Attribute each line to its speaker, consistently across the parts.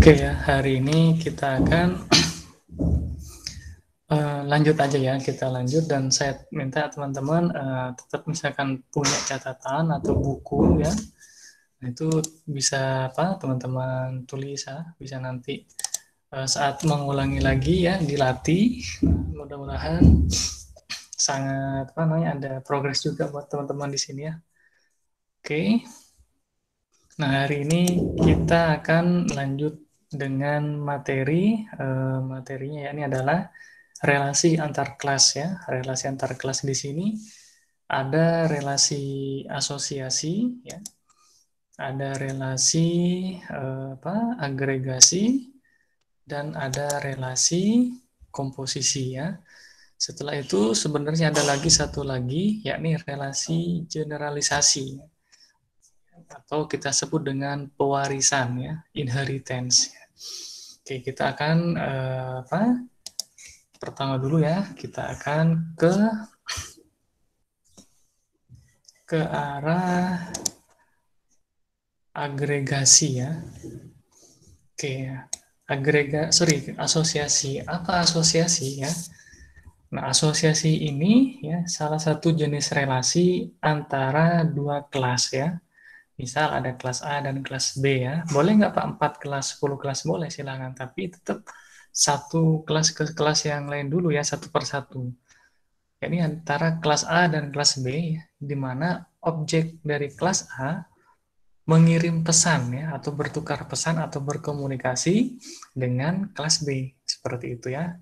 Speaker 1: Oke ya, hari ini kita akan lanjut aja ya, kita lanjut dan saya minta teman-teman tetap misalkan punya catatan atau buku ya, nah, itu bisa apa teman-teman tulis ya, bisa nanti saat mengulangi lagi ya dilatih. Mudah-mudahan sangat apa namanya ada progres juga buat teman-teman di sini ya. Oke. Nah, hari ini kita akan lanjut dengan materinya ya ini adalah relasi antar kelas ya. Relasi antar kelas di sini ada relasi asosiasi ya, ada relasi agregasi dan ada relasi komposisi ya. Setelah itu sebenarnya ada lagi satu lagi yakni relasi generalisasi atau kita sebut dengan pewarisan ya, inheritance. Oke, kita akan pertama dulu ya, kita akan ke arah agregasi ya. Oke, asosiasi. Apa asosiasi ya? Nah, asosiasi ini ya salah satu jenis relasi antara dua kelas ya. Misal ada kelas A dan kelas B ya. Boleh nggak Pak 4 kelas, 10 kelas? Boleh, silakan. Tapi tetap satu kelas ke kelas yang lain dulu ya, satu per satu. Ini antara kelas A dan kelas B, di mana objek dari kelas A mengirim pesan ya, atau bertukar pesan atau berkomunikasi dengan kelas B. Seperti itu ya.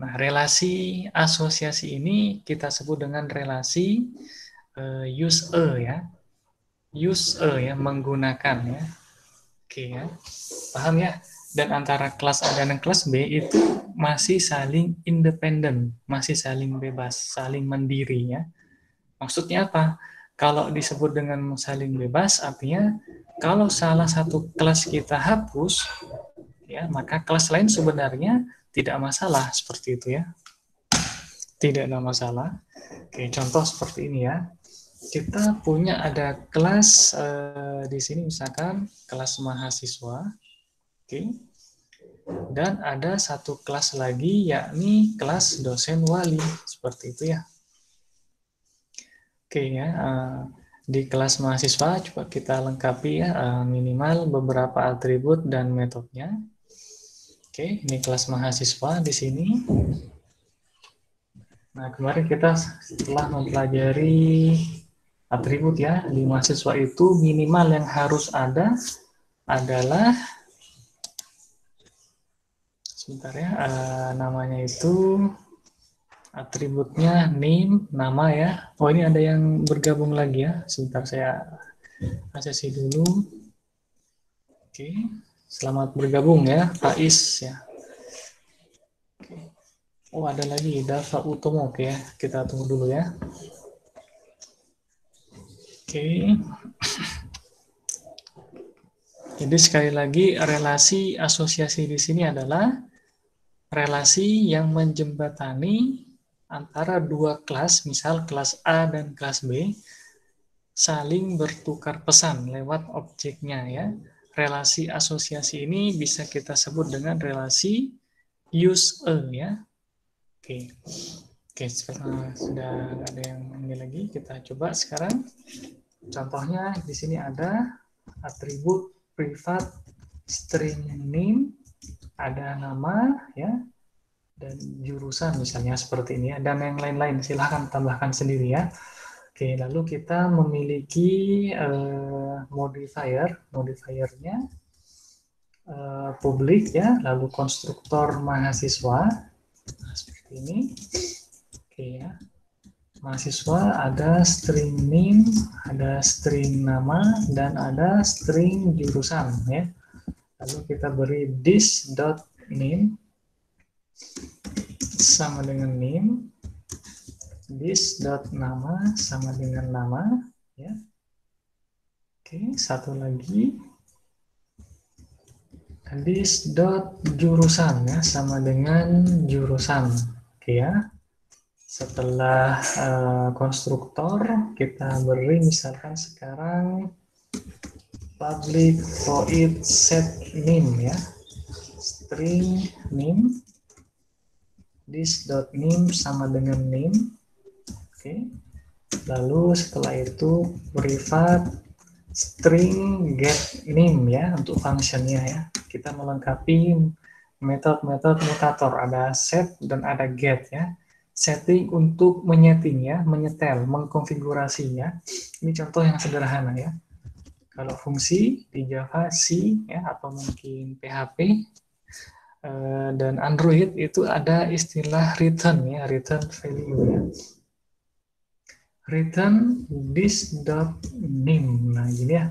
Speaker 1: Nah, relasi asosiasi ini kita sebut dengan relasi use a ya. Use a ya, menggunakan ya. Oke ya. Paham ya? Dan antara kelas A dan kelas B itu masih saling independen, masih saling bebas, saling mandiri ya. Maksudnya apa? Kalau disebut dengan saling bebas, artinya kalau salah satu kelas kita hapus, ya maka kelas lain sebenarnya tidak masalah seperti itu ya. Tidak ada masalah. Oke, contoh seperti ini ya. Kita punya ada kelas di sini misalkan kelas mahasiswa, oke. Dan ada satu kelas lagi yakni kelas dosen wali seperti itu ya. Oke ya, di kelas mahasiswa coba kita lengkapi ya minimal beberapa atribut dan metodenya. Oke, ini kelas mahasiswa di sini. Nah, kemarin kita setelah mempelajari atribut ya, di mahasiswa itu minimal yang harus ada adalah sebentar ya, namanya itu atributnya name, nama ya. Oh, ini ada yang bergabung lagi ya. Sebentar saya aksesi dulu. Oke, selamat bergabung ya, Faiz ya. Oke. Oh, ada lagi Dava Utomo. Oke ya, kita tunggu dulu ya. Oke. Jadi sekali lagi relasi asosiasi di sini adalah relasi yang menjembatani antara dua kelas, misal kelas A dan kelas B, saling bertukar pesan lewat objeknya ya. Relasi asosiasi ini bisa kita sebut dengan relasi use a ya. Oke. Oke, sudah ada yang ini lagi, kita coba sekarang. Contohnya di sini ada atribut privat string name, ada nama ya, dan jurusan misalnya seperti ini ya, dan yang lain-lain silahkan tambahkan sendiri ya. Oke, lalu kita memiliki modifiernya publik ya, lalu konstruktor mahasiswa nah, seperti ini. Oke ya, mahasiswa ada string name, ada string nama, dan ada string jurusan ya. Lalu kita beri this.name sama dengan name, this.nama sama dengan nama ya. Oke, satu lagi this.jurusan ya sama dengan jurusan. Oke ya. Setelah konstruktor kita beri misalkan sekarang public void set name ya. string name, this.name sama dengan name. Oke. Lalu setelah itu privat string get name ya untuk functionnya ya. Kita melengkapi metode-metode mutator, ada set dan ada get ya. Setting untuk menyeting ya, menyetel, mengkonfigurasi ya. Ini contoh yang sederhana ya. Kalau fungsi di Java C ya atau mungkin PHP dan Android itu ada istilah return ya, return value ya. Return this.name. Nah, gini ya.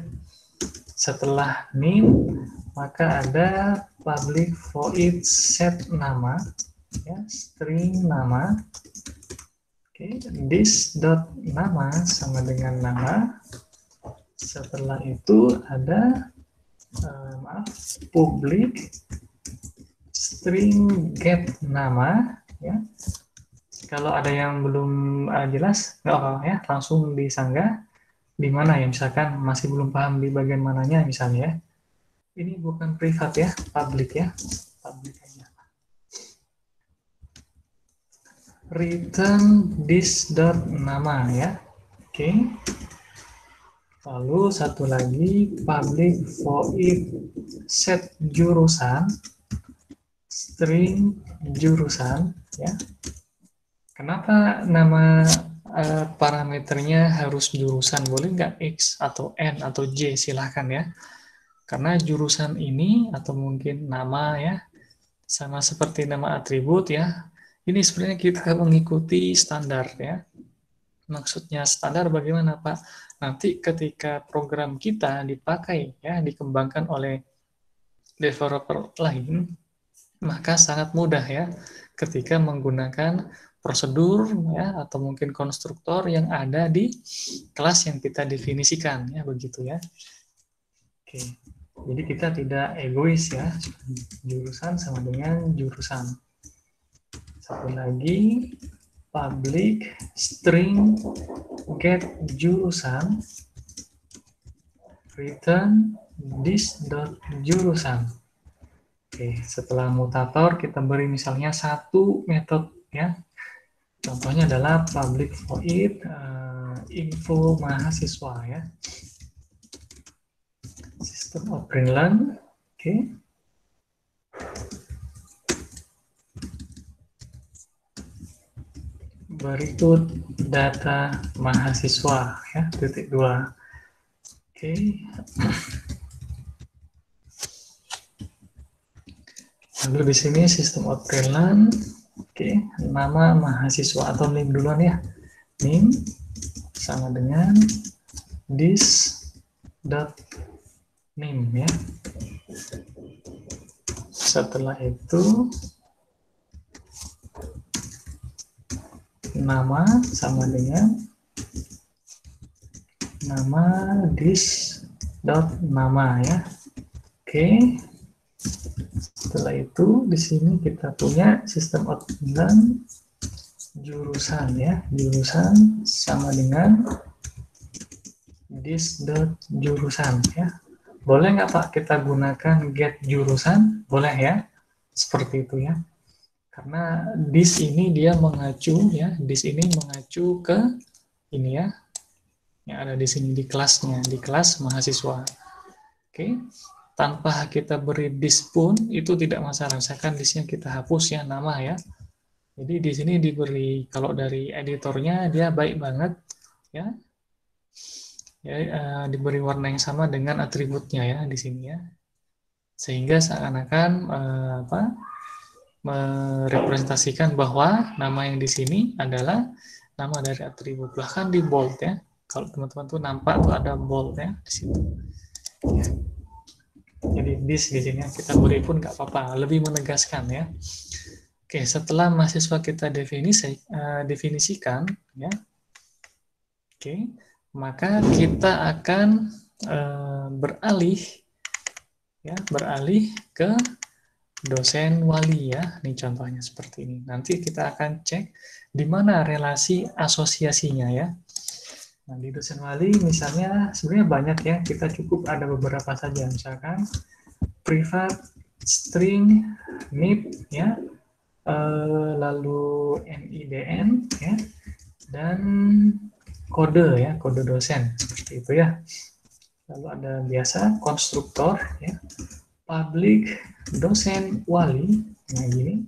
Speaker 1: Setelah name maka ada public void set nama ya, string nama. Oke, this.nama sama dengan nama. Setelah itu ada public string get nama ya. Kalau ada yang belum jelas nggak apa-apa ya, langsung disanggah di mana ya, misalkan masih belum paham di bagian mananya misalnya ya. Ini bukan privat ya, public ya, public aja. Return this.nama ya. Oke. Lalu satu lagi public void set jurusan string jurusan ya. Kenapa nama parameternya harus jurusan? Boleh nggak X atau N atau J? Silahkan ya. Karena jurusan ini atau mungkin nama ya sama seperti nama atribut ya. Ini sebenarnya kita mengikuti standar ya. Maksudnya standar bagaimana Pak? Nanti ketika program kita dipakai ya, dikembangkan oleh developer lain, maka sangat mudah ya ketika menggunakan prosedur ya atau mungkin konstruktor yang ada di kelas yang kita definisikan ya, begitu ya. Oke. Jadi kita tidak egois ya. Jurusan sama dengan jurusan. Satu lagi public string get jurusan return this.jurusan. Oke, setelah mutator kita beri misalnya satu metode ya. Contohnya adalah public void info mahasiswa ya. System of Greenland. Oke. Berikut data mahasiswa ya, titik 2. Oke. Lalu di sini sistem of Greenland. Oke, nama mahasiswa atau name duluan ya. Name sama dengan this.name ya. Setelah itu nama sama dengan nama this.nama ya. Oke. Setelah itu di sini kita punya sistem outline jurusan ya. Jurusan sama dengan this.jurusan ya. Boleh nggak Pak kita gunakan get jurusan? Boleh ya. Seperti itu ya. Karena this ini dia mengacu ya, this ini mengacu ke ini ya, yang ada di sini di kelasnya, di kelas mahasiswa. Oke, tanpa kita beri this pun itu tidak masalah. Misalkan thisnya kita hapus ya nama ya. Jadi di sini diberi, kalau dari editornya dia baik banget ya, diberi warna yang sama dengan atributnya ya di sini ya, sehingga seakan-akan merepresentasikan bahwa nama yang di sini adalah nama dari atribut, bahkan di bold ya. Kalau teman-teman tuh nampak tuh ada bold ya di situ. Ya. Jadi this di sini kita beri pun nggak apa-apa, lebih menegaskan ya. Oke, setelah mahasiswa kita definisikan ya. Oke, maka kita akan beralih ke dosen wali ya. Ini contohnya seperti ini. Nanti kita akan cek di mana relasi asosiasinya ya. Nah, di dosen wali misalnya sebenarnya banyak ya. Kita cukup ada beberapa saja. Misalkan privat string NIP ya, lalu NIDN ya, dan kode ya, kode dosen seperti itu ya. Lalu ada biasa konstruktor ya, public dosen wali, nah gini,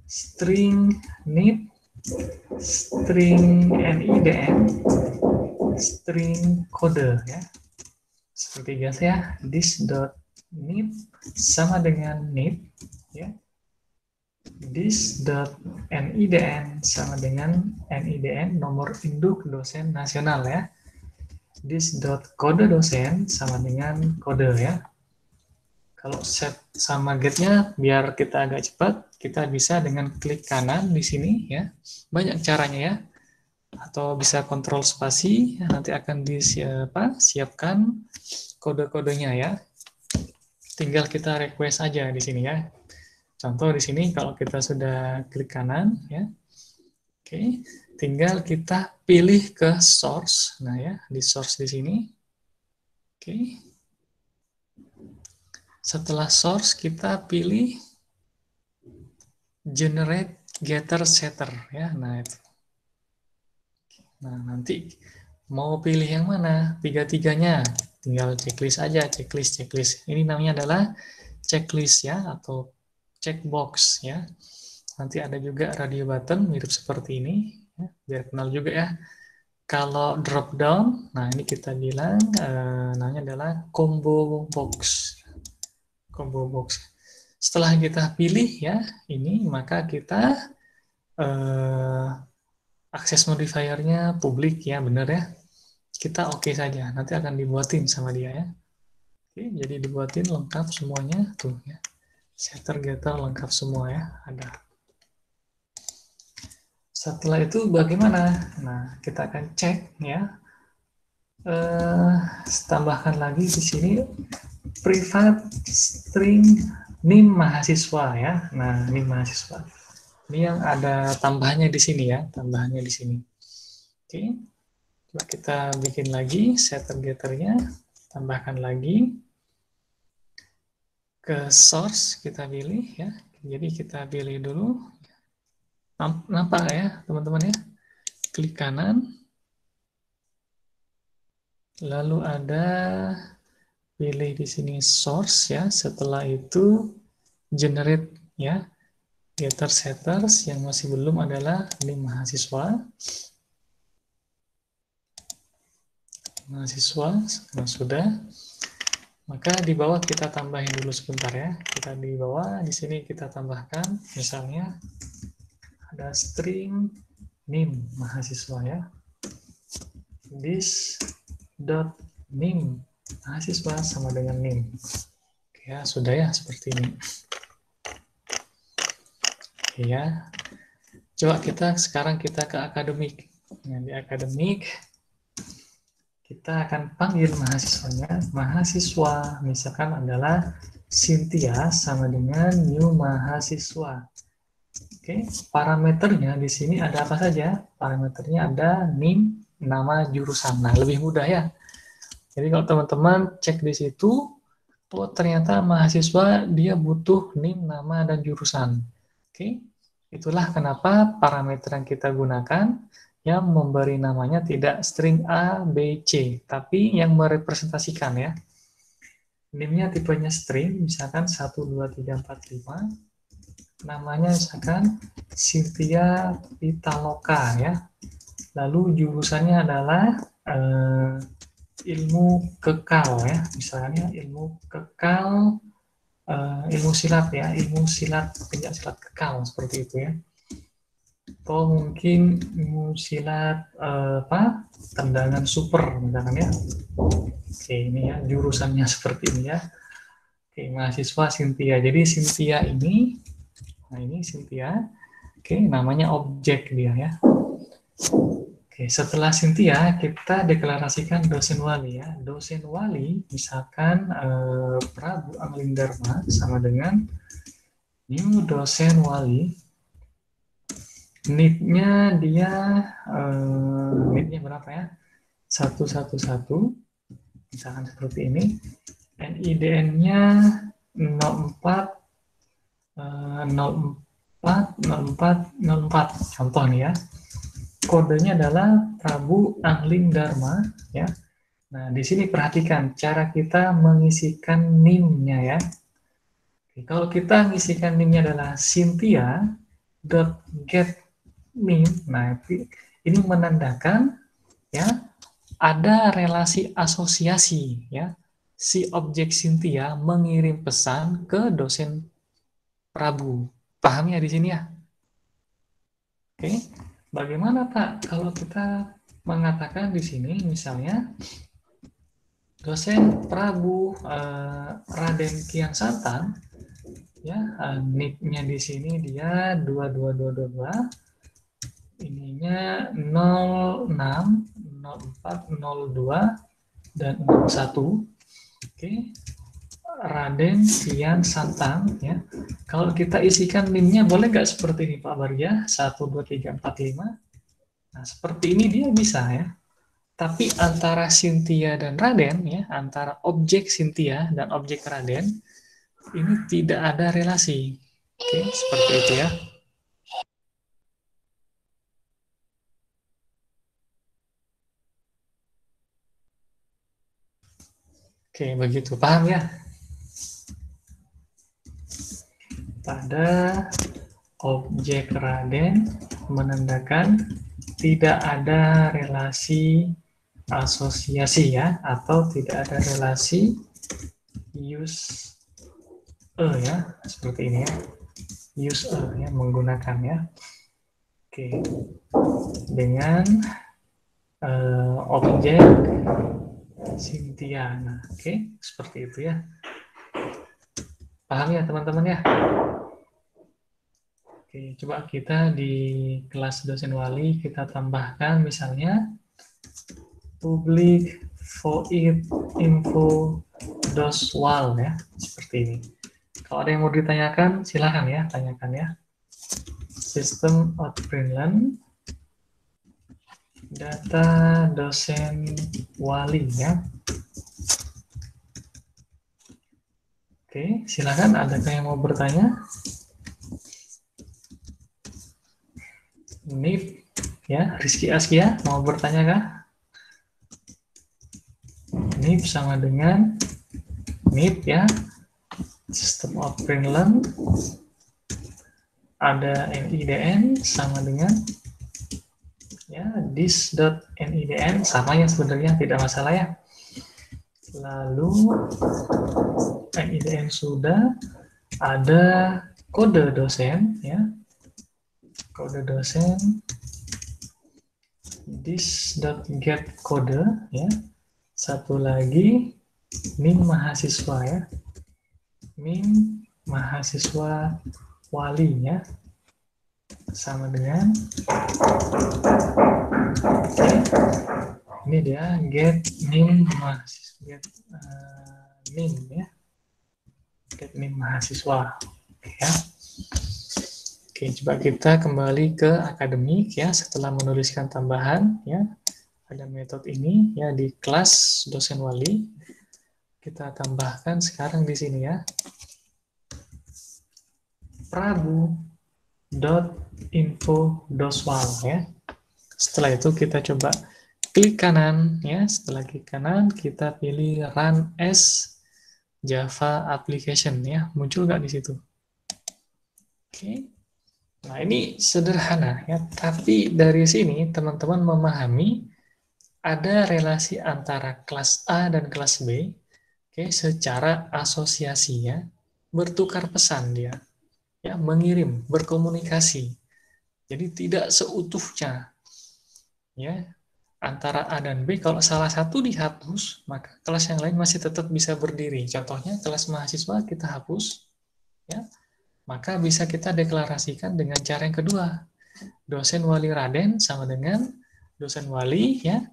Speaker 1: string NIP, string NIDN, string kode ya. Seperti biasa ya, this.nip sama dengan nip ya. This.nidn sama dengan nidn nomor induk dosen nasional ya. This.kode dosen sama dengan kode ya. Kalau set sama get-nya biar kita agak cepat, kita bisa dengan klik kanan di sini ya. Banyak caranya ya. Atau bisa kontrol spasi, nanti akan disiapkan kode-kodenya ya. Tinggal kita request aja di sini ya. Contoh di sini kalau kita sudah klik kanan ya. Oke, tinggal kita pilih ke source. Nah ya, di source di sini. Oke. Setelah source kita pilih generate getter setter ya. Nah itu. Nah, nanti mau pilih yang mana? Tiga-tiganya. Tinggal checklist aja, checklist. Ini namanya adalah checklist ya, atau checkbox ya. Nanti ada juga radio button, mirip seperti ini. Ya, biar kenal juga ya. Kalau drop down, nah ini kita bilang, namanya adalah combo box. Combo box. Setelah kita pilih ya, ini, maka kita akses modifier-nya publik ya, benar ya. Kita oke saja, nanti akan dibuatin sama dia ya. Oke, jadi dibuatin lengkap semuanya tuh ya. Setter getter lengkap semua ya, ada. Setelah itu bagaimana? Nah, kita akan cek ya. Tambahkan lagi di sini private string NIM mahasiswa ya. Nah, NIM mahasiswa. Ini yang ada tambahnya di sini ya, tambahnya di sini. Oke, coba kita bikin lagi setter getternya, tambahkan lagi ke source kita pilih ya. Jadi kita pilih dulu, nampak ya teman-teman ya. Klik kanan, lalu ada pilih di sini source ya. Setelah itu generate ya. Getter setters yang masih belum adalah NIM mahasiswa. Nah sudah. Maka di bawah kita tambahin dulu sebentar ya. Kita di bawah, di sini kita tambahkan, misalnya ada string NIM mahasiswa ya. This.NIM mahasiswa sama dengan NIM. Ya sudah ya seperti ini. Ya, coba sekarang kita ke akademik. Nah, di akademik kita akan panggil mahasiswanya. Mahasiswa misalkan adalah Cynthia sama dengan new mahasiswa. Oke, parameternya di sini ada apa saja? Parameternya ada NIM, nama jurusan. Nah, lebih mudah ya. Jadi kalau teman-teman cek di situ, oh ternyata mahasiswa dia butuh NIM, nama dan jurusan. Oke, itulah kenapa parameter yang kita gunakan yang memberi namanya tidak string A, B, C, tapi yang merepresentasikan ya. NIM-nya tipenya string, misalkan 1, 2, 3, 4, 5. Namanya misalkan Cynthia Pitaloka ya. Lalu jurusannya adalah ilmu kekal ya. Misalnya ilmu kekal, ilmu silat ya, ilmu silat, pencak silat kekal seperti itu ya. Atau mungkin ilmu silat tendangan super misalkan ya. Oke, ini ya jurusannya seperti ini ya. Oke, mahasiswa Cynthia. Jadi Cynthia ini, nah ini Cynthia. Oke, namanya objek dia ya. Oke, setelah Cynthia kita deklarasikan dosen wali ya. Dosen wali misalkan Prabu Anglingdarma sama dengan new dosen wali. NIP-nya dia NIP-nya berapa ya? 111 misalkan seperti ini. NIDN-nya 04 04 contoh nih ya. Kodenya adalah Prabu Angling Dharma ya. Nah, di sini perhatikan cara kita mengisikan NIM-nya ya. Oke, kalau kita mengisikan NIM-nya adalah Cynthia.getNIM. Nah, ini menandakan ya ada relasi asosiasi ya. Si objek Cynthia mengirim pesan ke dosen Prabu. Paham ya di sini ya? Oke. Bagaimana Pak kalau kita mengatakan di sini misalnya dosen Prabu Raden Kian Santang ya, nicknya di sini dia 22222, ininya 06 04 02 dan 61. Oke. Raden Kian Santang ya. Kalau kita isikan NIM-nya boleh nggak seperti ini Pak Barja? 1 2 3 4 5. Nah, seperti ini dia bisa ya. Tapi antara Cynthia dan Raden ya, antara objek Cynthia dan objek Raden ini tidak ada relasi. Oke, seperti itu ya. Oke, begitu. Paham ya? Pada objek Raden menandakan tidak ada relasi asosiasi ya, atau tidak ada relasi use ya, seperti ini ya. Use ya, menggunakan ya. Oke. Dengan objek Cynthia. Nah, oke, seperti itu ya. Paham ya teman-teman ya? Oke, coba kita di kelas dosen wali kita tambahkan misalnya public void info doswal ya, seperti ini. Kalau ada yang mau ditanyakan, silakan ya, tanyakan ya. Sistem outprintlen data dosen wali ya. Oke, silakan. Adakah yang mau bertanya? NIP ya, Rizky Askia mau bertanya kah? NIP sama dengan NIP ya, System of Greenland, ada NIDN sama dengan ya this.nidn, sama yang sebenarnya tidak masalah ya. Lalu NIDN sudah, ada kode dosen ya, kode dosen this.getCode ya. Satu lagi NIM mahasiswa ya, NIM mahasiswa wali ya, sama dengan ini dia get NIM mahasiswa, get NIM ya, get NIM mahasiswa ya. Oke, coba kita kembali ke akademik ya, setelah menuliskan tambahan ya. Ada metode ini ya di kelas dosen wali. Kita tambahkan sekarang di sini ya. Prabu.info.doswal ya. Setelah itu kita coba klik kanan ya. Setelah klik kanan kita pilih run as Java application ya. Muncul nggak di situ? Oke. Nah, ini sederhana ya, tapi dari sini teman-teman memahami ada relasi antara kelas A dan kelas B, oke, secara asosiasi ya, bertukar pesan dia, ya, mengirim, berkomunikasi. Jadi tidak seutuhnya ya antara A dan B, kalau salah satu dihapus, maka kelas yang lain masih tetap bisa berdiri. Contohnya kelas mahasiswa kita hapus ya, maka bisa kita deklarasikan dengan cara yang kedua. Dosen wali Raden sama dengan dosen wali ya.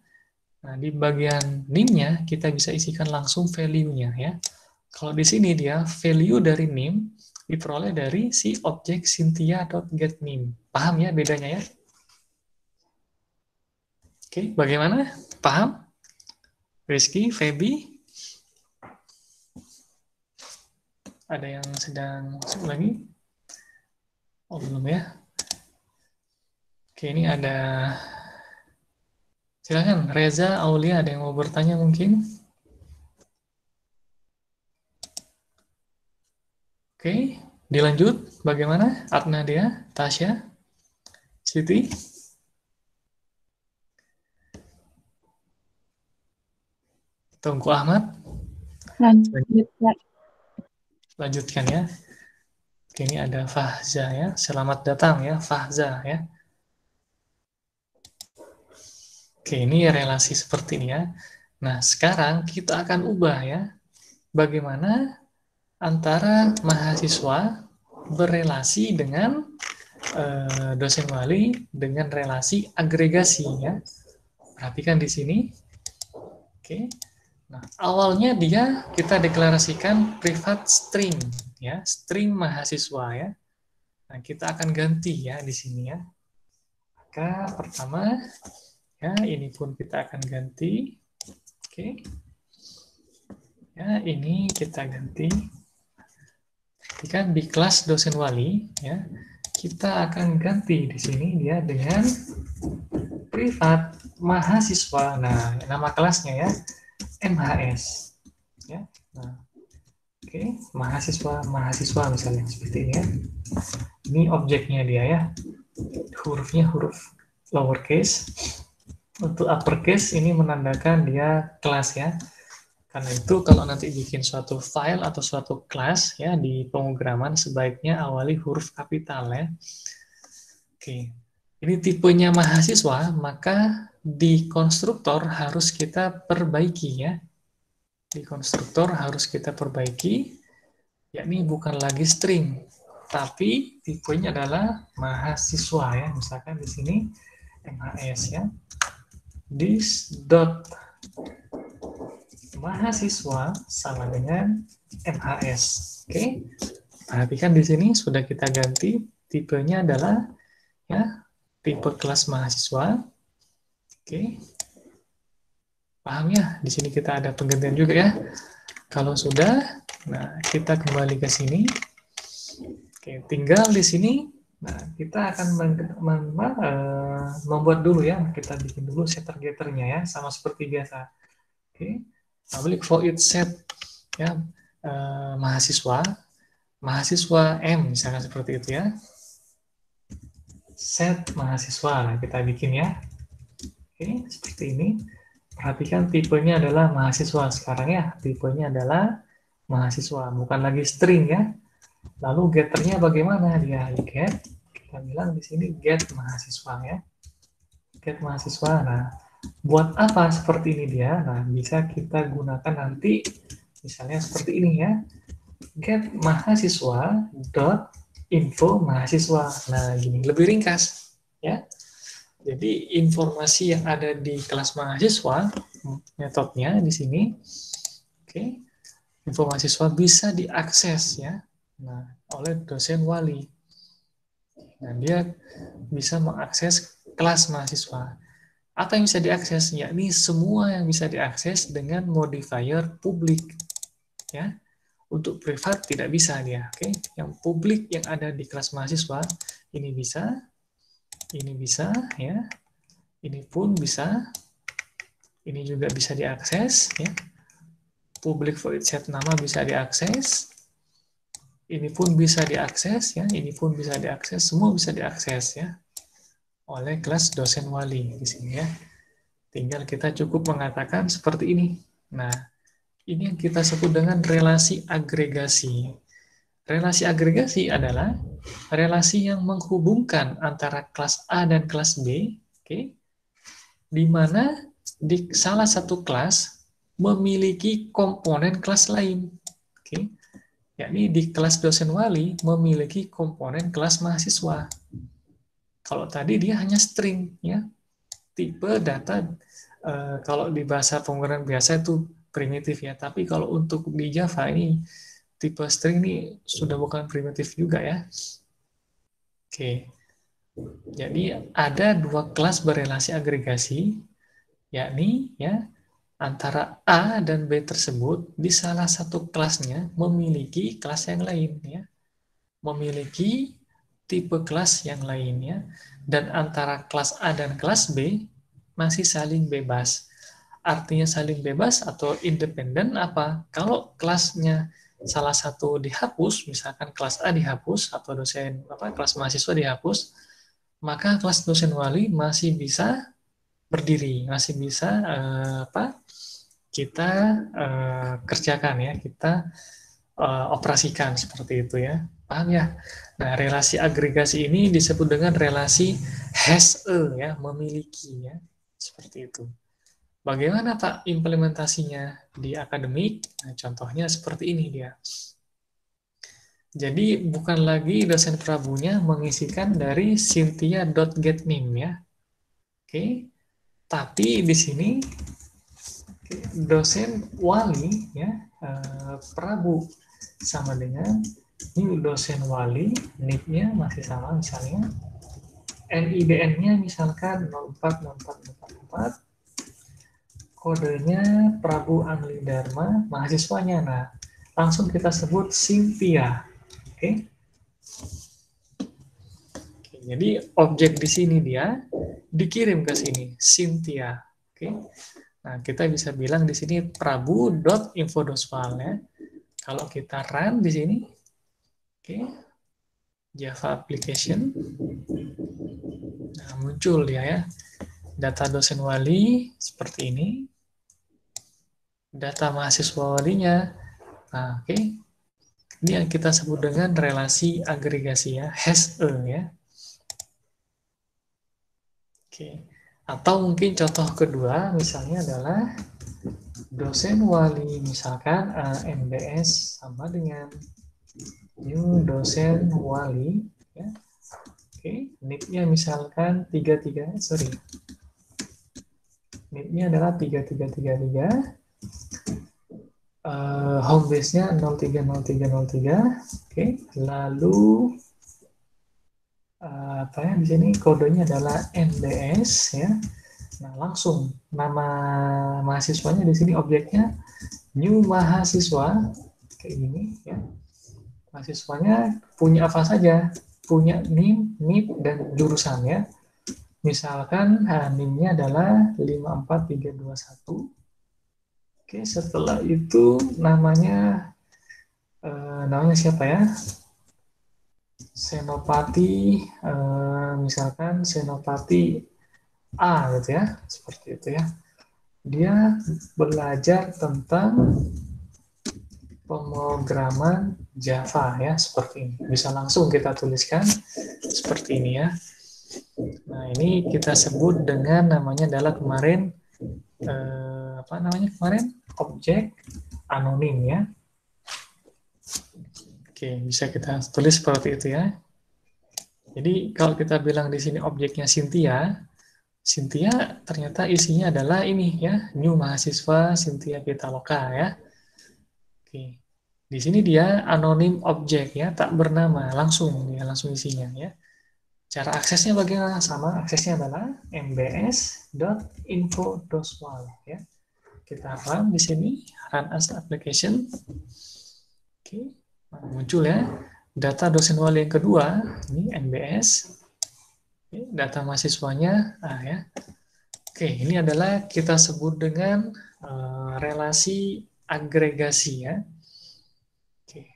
Speaker 1: Nah, di bagian NIM-nya kita bisa isikan langsung value-nya ya. Kalau di sini dia value dari NIM diperoleh dari si objek Cynthia.getNIM. Paham ya bedanya ya? Oke, bagaimana? Paham? Rizky, Feby? Ada yang sedang masuk lagi? Oh, belum ya. Oke, ini ada. Silakan, Reza, Aulia, ada yang mau bertanya mungkin? Oke, dilanjut. Bagaimana? Adnadia, Tasya, Siti? Tunggu Ahmad?
Speaker 2: Lanjut, Kak.
Speaker 1: Lanjutkan ya. Oke, ini ada Fahza ya. Selamat datang ya, Fahza ya. Oke, ini relasi seperti ini ya. Nah, sekarang kita akan ubah ya. Bagaimana antara mahasiswa berelasi dengan dosen wali dengan relasi agregasi ya. Perhatikan di sini. Oke. Nah, awalnya dia kita deklarasikan privat string ya, string mahasiswa ya. Nah, kita akan ganti ya di sini ya. Maka pertama ya, ini pun kita akan ganti. Oke. Ya, ini kita ganti. Jika di kelas dosen wali ya, kita akan ganti di sini dia dengan privat mahasiswa. Nah, nama kelasnya ya MHS. Ya. Nah, oke, mahasiswa misalnya seperti ini ya. Ini objeknya dia ya. Hurufnya huruf lowercase. Untuk uppercase ini menandakan dia kelas ya. Karena itu kalau nanti bikin suatu file atau suatu kelas ya di pemrograman sebaiknya awali huruf kapital ya. Oke. Ini tipenya mahasiswa, maka di konstruktor harus kita perbaiki ya. Di konstruktor harus kita perbaiki, yakni bukan lagi string, tapi tipenya adalah mahasiswa ya. Misalkan di sini MHS ya. This dot mahasiswa sama dengan MHS. Oke. Perhatikan di sini sudah kita ganti tipenya adalah ya tipe kelas mahasiswa. Oke. Paham ya? Di sini kita ada penggantian juga ya. Kalau sudah, nah kita kembali ke sini. Oke, tinggal di sini. Nah, kita akan membuat dulu ya. Kita bikin dulu setter getternya ya, sama seperti biasa. Oke, public void set ya mahasiswa, M misalnya seperti itu ya. Set mahasiswa, nah, kita bikin ya. Oke, seperti ini. Perhatikan tipenya adalah mahasiswa sekarang ya. Tipenya adalah mahasiswa, bukan lagi string ya. Lalu getternya bagaimana dia? Get, kita bilang di sini get mahasiswa ya. Get mahasiswa. Nah, buat apa seperti ini dia? Nah, bisa kita gunakan nanti misalnya seperti ini ya. Get mahasiswa dot info mahasiswa. Nah, gini lebih ringkas ya. Jadi informasi yang ada di kelas mahasiswa metodenya di sini, oke, info mahasiswa bisa diakses ya, nah oleh dosen wali. Nah dia bisa mengakses kelas mahasiswa. Apa yang bisa diakses? Yakni semua yang bisa diakses dengan modifier publik ya. Untuk privat tidak bisa dia, oke. Yang publik yang ada di kelas mahasiswa ini bisa ya. Ini pun bisa, ini juga bisa diakses ya. Public void set nama bisa diakses. Ini pun bisa diakses ya, ini pun bisa diakses, semua bisa diakses ya oleh kelas dosen wali di sini ya. Tinggal kita cukup mengatakan seperti ini. Nah, ini yang kita sebut dengan relasi agregasi. Relasi agregasi adalah relasi yang menghubungkan antara kelas A dan kelas B, oke? Di mana di salah satu kelas memiliki komponen kelas lain. Oke. Yakni di kelas dosen wali memiliki komponen kelas mahasiswa. Kalau tadi dia hanya string ya. Tipe data kalau di bahasa pemrograman biasa itu primitif ya, tapi kalau untuk di Java ini tipe string ini sudah bukan primitif juga ya. Oke. Jadi ada dua kelas berelasi agregasi, yakni ya antara A dan B tersebut di salah satu kelasnya memiliki kelas yang lain ya. Memiliki tipe kelas yang lainnya dan antara kelas A dan kelas B masih saling bebas. Artinya saling bebas atau independen apa? Kalau kelasnya salah satu dihapus, misalkan kelas A dihapus atau dosen kelas mahasiswa dihapus, maka kelas dosen wali masih bisa berdiri, masih bisa kita kerjakan ya, kita operasikan seperti itu ya. Paham ya? Nah, relasi agregasi ini disebut dengan relasi has a ya, memiliki ya. Seperti itu. Bagaimana Pak implementasinya di akademik? Nah, contohnya seperti ini dia. Jadi bukan lagi dosen prabunya mengisikan dari cynthia.getName ya. Oke. Tapi di sini dosen wali ya, prabu sama dengan ini dosen wali, NIP-nya masih sama misalnya, NIDN-nya misalkan 040444, kodenya Prabu Angli Dharma, mahasiswanya. Nah, langsung kita sebut Cynthia. Oke. Oke, jadi objek di sini dia dikirim ke sini, Cynthia. Oke. Nah, kita bisa bilang di sini prabu.info.file ya. Kalau kita run di sini, oke, Java application, nah, muncul dia ya. Data dosen wali seperti ini, data mahasiswa walinya. Nah, oke. Ini yang kita sebut dengan relasi agregasi ya, has a ya. Oke. Atau mungkin contoh kedua misalnya adalah dosen wali, misalkan MBS sama dengan new dosen wali ya. Oke, NIP-nya misalkan 33, sorry. NIP-nya adalah 3333. Home base-nya 030303. Oke, lalu apa ya di sini kodenya adalah NBS ya. Nah, langsung nama mahasiswanya di sini objeknya new mahasiswa kayak gini ya. Mahasiswanya punya apa saja? Punya NIM, NIP dan jurusan ya. Misalkan NIM-nya adalah 54321. Oke, setelah itu namanya siapa ya? Senopati, misalkan Senopati A gitu ya, seperti itu ya. Dia belajar tentang pemrograman Java ya, seperti ini. Bisa langsung kita tuliskan seperti ini ya. Nah, ini kita sebut dengan namanya adalah kemarin apa namanya kemarin? Objek anonim ya. Oke, bisa kita tulis seperti itu ya. Jadi kalau kita bilang di sini objeknya Cynthia, Cynthia ternyata isinya adalah ini ya, new mahasiswa Cynthia Pitaloka ya. Oke. Di sini dia anonim objek ya, tak bernama, langsung dia langsung isinya ya. Cara aksesnya bagaimana? Sama, aksesnya adalah mbs.info.swal ya. Kita run di sini, run as application. Oke. Nah, muncul ya data dosen wali yang kedua, ini NBS. Oke, data mahasiswanya, ya. Oke, ini adalah kita sebut dengan relasi agregasi ya. Oke.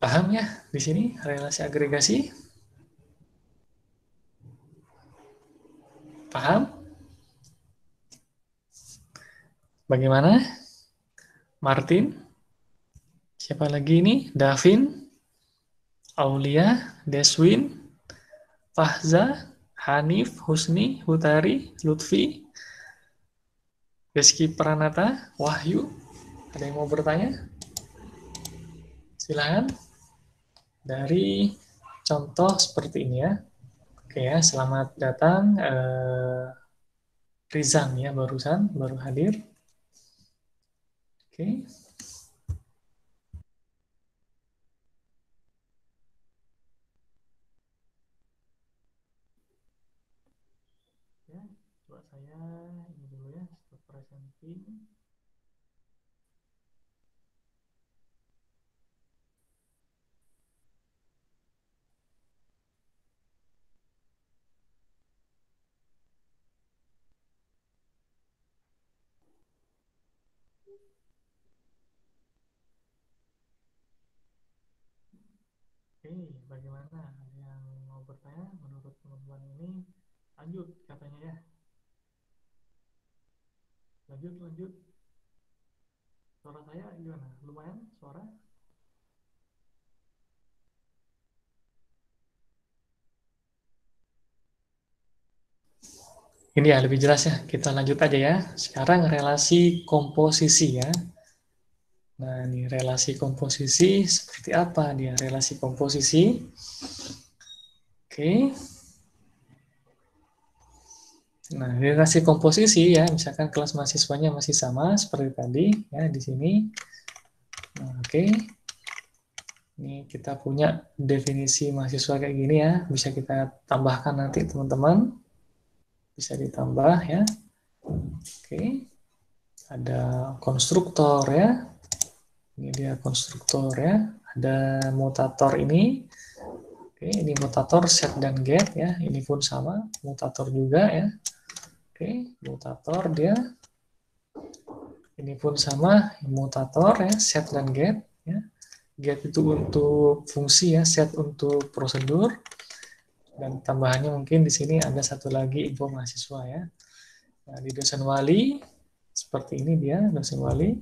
Speaker 1: Paham ya di sini relasi agregasi? Paham? Bagaimana? Martin? Siapa lagi ini? Davin? Aulia? Deswin? Fahza? Hanif? Husni? Hutari? Lutfi? Rizky Pranata? Wahyu? Ada yang mau bertanya? Silahkan. Dari contoh seperti ini ya. Oke ya, selamat datang Rizan ya, baru hadir. Oke. Ya, coba saya ini dulu ya. representing Oke, bagaimana? Ada yang mau bertanya? Menurut teman-teman ini, lanjut katanya ya. Lanjut. Suara saya gimana? Lumayan suara? Ini ya lebih jelas ya. Kita lanjut aja ya. Sekarang relasi komposisi ya. Nah, ini relasi komposisi seperti apa dia relasi komposisi? Oke. Nah, relasi komposisi ya, misalkan kelas mahasiswanya masih sama seperti tadi ya di sini. Nah, oke. Ini kita punya definisi mahasiswa kayak gini ya, bisa kita tambahkan nanti teman-teman. Bisa ditambah ya. Oke. Ada konstruktor ya. Ini dia konstruktor ya. Ada mutator ini. Oke, ini mutator set dan get ya. Ini pun sama, mutator juga ya. Oke, mutator dia. Ini pun sama, mutator ya, set dan get ya. Get itu untuk fungsi ya, set untuk prosedur. Dan tambahannya mungkin di sini ada satu lagi info mahasiswa ya. Nah, di dosen wali seperti ini dia dosen wali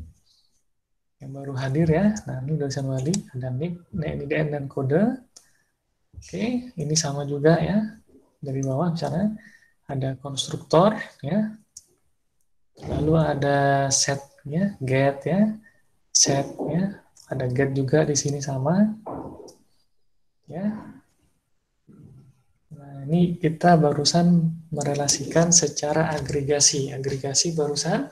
Speaker 1: yang baru hadir ya. Nah, ini dosen wali, ada nick, NIDN dan kode. Oke, ini sama juga ya. Dari bawah misalnya ada konstruktor ya. Lalu ada set ya, get ya. Set ya. Ada get juga di sini sama. Ya. Nah, ini kita barusan merelasikan secara agregasi. Agregasi barusan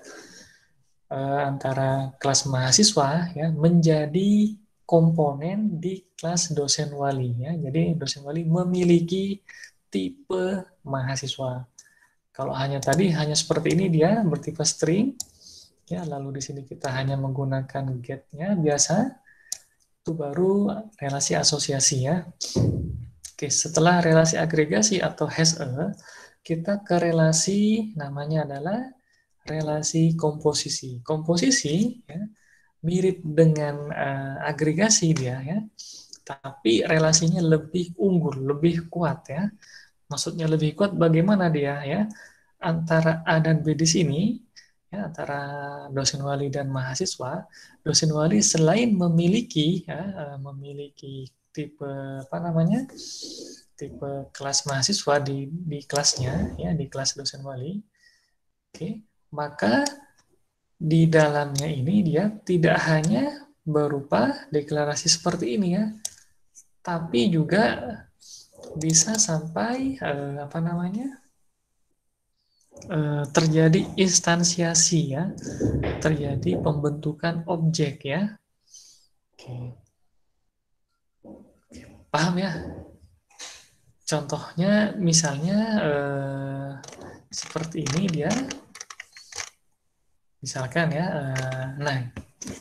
Speaker 1: antara kelas mahasiswa ya menjadi komponen di kelas dosen wali ya. Jadi dosen wali memiliki tipe mahasiswa. Kalau hanya tadi hanya seperti ini dia bertipe string ya, lalu di sini kita hanya menggunakan get-nya biasa. Itu baru relasi asosiasi ya. Oke, setelah relasi agregasi atau has-a, kita ke relasi namanya adalah relasi komposisi. Komposisi ya, mirip dengan agregasi dia ya, tapi relasinya lebih unggul, lebih kuat ya. Maksudnya lebih kuat bagaimana dia ya? Antara A dan B di sini ya, antara dosen wali dan mahasiswa, dosen wali selain memiliki ya, memiliki tipe apa namanya? Tipe kelas mahasiswa di kelasnya ya, di kelas dosen wali. Oke, maka di dalamnya ini dia tidak hanya berupa deklarasi seperti ini ya, tapi juga bisa sampai apa namanya? Terjadi instansiasi ya, terjadi pembentukan objek ya. Oke. Paham ya? Contohnya misalnya seperti ini dia. Misalkan ya, nah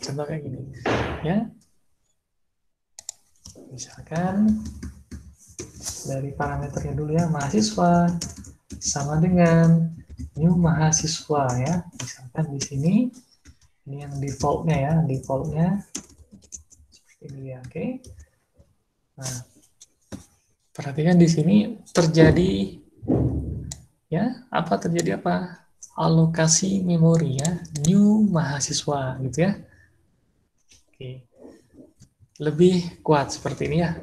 Speaker 1: contoh kayak gini ya. Misalkan dari parameternya dulu ya, mahasiswa sama dengan new mahasiswa ya. Misalkan di sini ini yang defaultnya seperti ini ya, oke. Nah, perhatikan di sini terjadi ya, terjadi apa? Alokasi memori ya, new mahasiswa gitu ya. Oke. Lebih kuat seperti ini ya.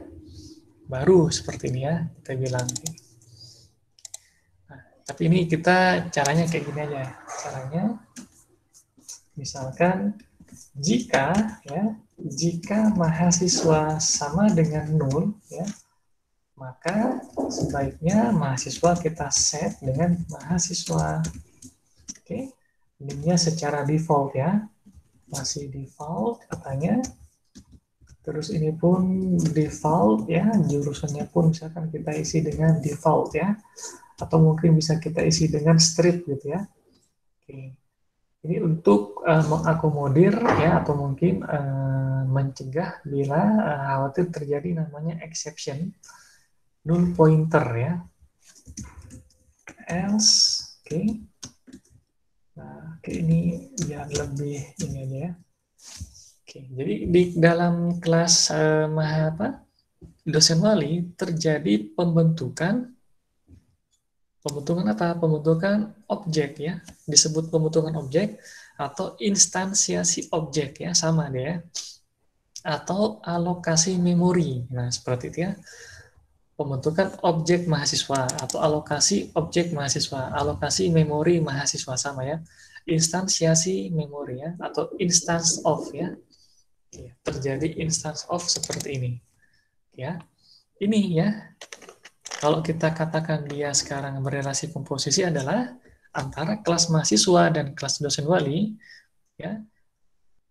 Speaker 1: Baru seperti ini ya, kita bilang. Nah, tapi ini kita caranya kayak gini aja. Caranya misalkan jika mahasiswa sama dengan 0 ya, maka sebaiknya mahasiswa kita set dengan mahasiswa. Oke, ini secara default ya, masih default katanya. Terus ini pun default ya, jurusannya pun misalkan kita isi dengan default ya, atau mungkin bisa kita isi dengan strip gitu ya. Oke. Ini untuk mengakomodir ya atau mungkin mencegah bila khawatir terjadi namanya exception null pointer ya. Else, oke. Nah, oke ini biar lebih ini aja ya. Oke, jadi di dalam kelas dosen wali terjadi pembentukan apa? Pembentukan objek ya. Disebut pembentukan objek atau instansiasi objek ya, sama deh ya. Atau alokasi memori. Nah, seperti itu ya. Pembentukan objek mahasiswa atau alokasi objek mahasiswa, alokasi memori mahasiswa sama ya. Instansiasi memori ya atau instance of ya. Terjadi instance of seperti ini. Ya. Ini ya. Kalau kita katakan dia sekarang berrelasi komposisi adalah antara kelas mahasiswa dan kelas dosen wali, ya,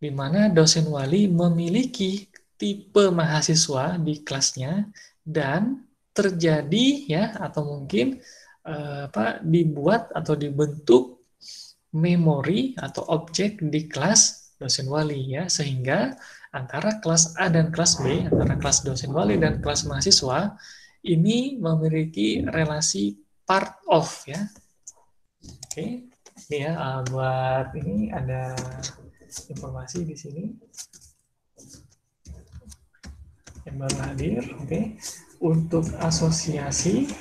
Speaker 1: di mana dosen wali memiliki tipe mahasiswa di kelasnya dan terjadi ya atau mungkin dibuat atau dibentuk memori atau objek di kelas dosen wali ya, sehingga antara kelas A dan kelas B, antara kelas dosen wali dan kelas mahasiswa ini memiliki relasi part of ya. Oke, ini ya buat ini ada informasi di sini yang baru hadir. Oke, untuk asosiasi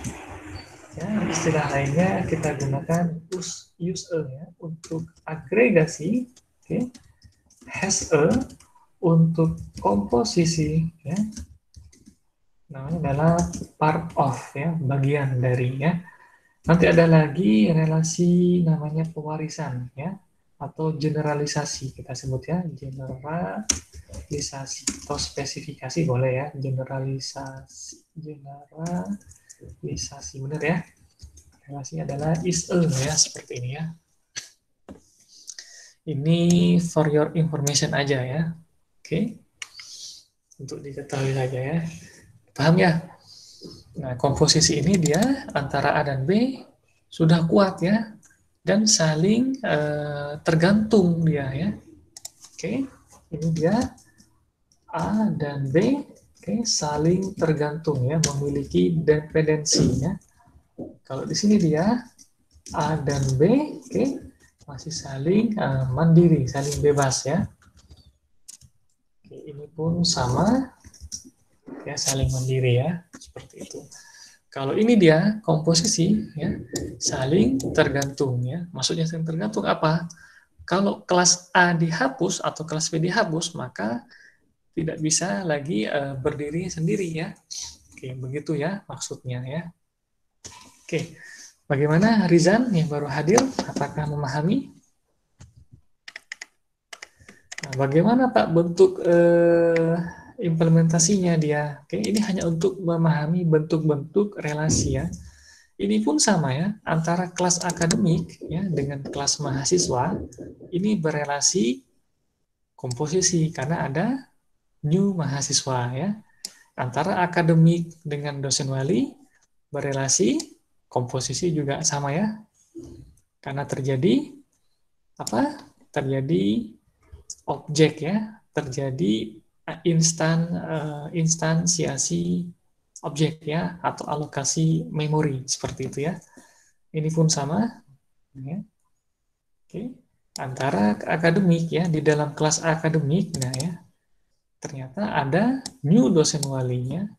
Speaker 1: ya istilah lainnya kita gunakan use a ya. Untuk agregasi, oke, has a. Untuk komposisi ya namanya adalah part of ya, bagian dari ya. Nanti ada lagi relasi namanya pewarisan ya atau generalisasi kita sebut ya, generalisasi atau spesifikasi boleh ya, generalisasi benar ya. Relasinya adalah is a ya, seperti ini ya. Ini for your information aja ya. Oke. Untuk diketahui saja ya. Paham ya? Nah, komposisi ini dia antara A dan B sudah kuat ya dan saling tergantung dia ya. Oke, ini dia A dan B, oke, saling tergantung ya, memiliki dependensi ya. Kalau di sini dia A dan B, oke, masih saling mandiri, saling bebas ya. Oke, ini pun sama ya, saling mandiri ya, seperti itu. Kalau ini dia komposisi ya, saling tergantung ya. Maksudnya saling tergantung apa? Kalau kelas A dihapus atau kelas B dihapus, maka tidak bisa lagi berdiri sendiri ya. Oke, begitu ya maksudnya ya. Oke, bagaimana Rizan yang baru hadir? Apakah memahami? Nah, bagaimana Pak bentuk implementasinya dia? Oke, ini hanya untuk memahami bentuk-bentuk relasi ya. Ini pun sama ya, antara kelas akademik ya dengan kelas mahasiswa ini berelasi komposisi karena ada new mahasiswa ya. Antara akademik dengan dosen wali berelasi komposisi juga sama ya. Karena terjadi apa? Terjadi objek ya, terjadi instansiasi objek ya atau alokasi memori seperti itu ya. Ini pun sama ya. Oke. Antara akademik ya di dalam kelas akademik nah ya. Ternyata ada new dosen walinya.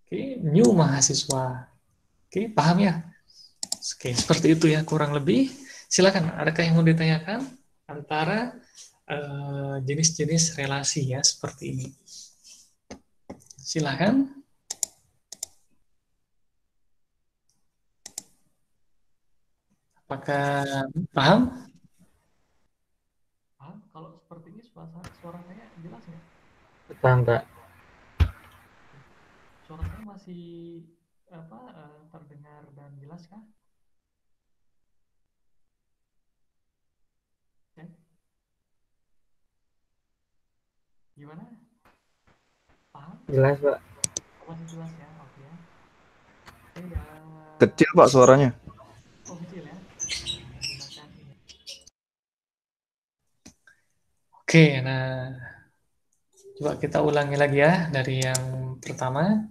Speaker 1: Oke, new mahasiswa. Oke, paham ya? Oke, seperti itu ya kurang lebih. Silakan, adakah yang mau ditanyakan antara jenis-jenis relasi ya seperti ini? Silakan. Apakah paham? Paham? Kalau seperti ini suara saya jelas nggak?
Speaker 3: Paham, Kak.
Speaker 1: Suara saya masih terdengar dan jelas kah? Oke. Gimana? Paham?
Speaker 3: Jelas, Pak.
Speaker 1: Masih jelas ya? Oke ya. Oke ya.
Speaker 3: Kecil, Pak, suaranya.
Speaker 1: Oh, kecil ya. Oke, nah coba kita ulangi lagi ya dari yang pertama.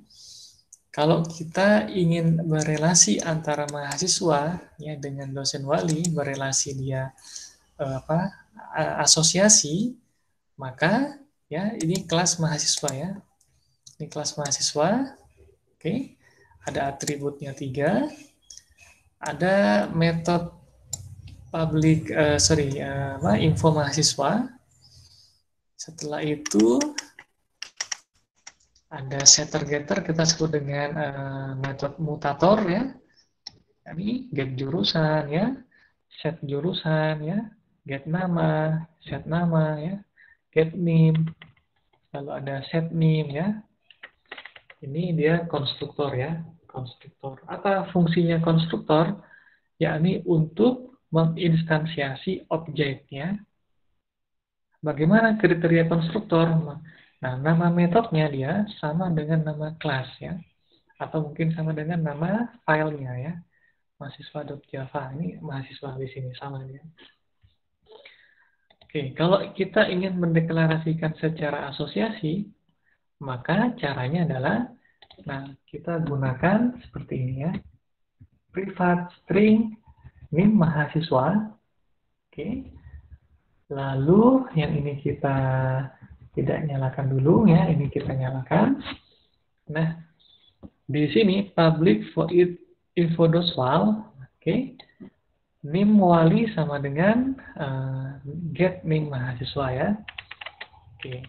Speaker 1: Kalau kita ingin berelasi antara mahasiswa ya dengan dosen wali, berelasi dia asosiasi, maka ya ini kelas mahasiswa ya. Ini kelas mahasiswa. Oke. Ada atributnya 3. Ada metode info mahasiswa. Setelah itu ada setter getter, kita sebut dengan metode mutator ya. Ini get jurusan ya, set jurusan ya, get nama, set nama ya, get name, lalu ada set name ya. Ini dia konstruktor ya, konstruktor. Apa fungsinya konstruktor? Yakni untuk menginstansiasi objeknya. Bagaimana kriteria konstruktor? Nah, nama metodenya dia sama dengan nama kelas ya, atau mungkin sama dengan nama filenya ya. Mahasiswa.java, ini mahasiswa di sini sama ya. Oke, kalau kita ingin mendeklarasikan secara asosiasi, maka caranya adalah, nah kita gunakan seperti ini ya, privat string name mahasiswa. Oke, lalu yang ini kita tidak nyalakan dulu ya, ini kita nyalakan. Nah, di sini public void info.val, oke. Name wali sama dengan get name mahasiswa ya. Oke.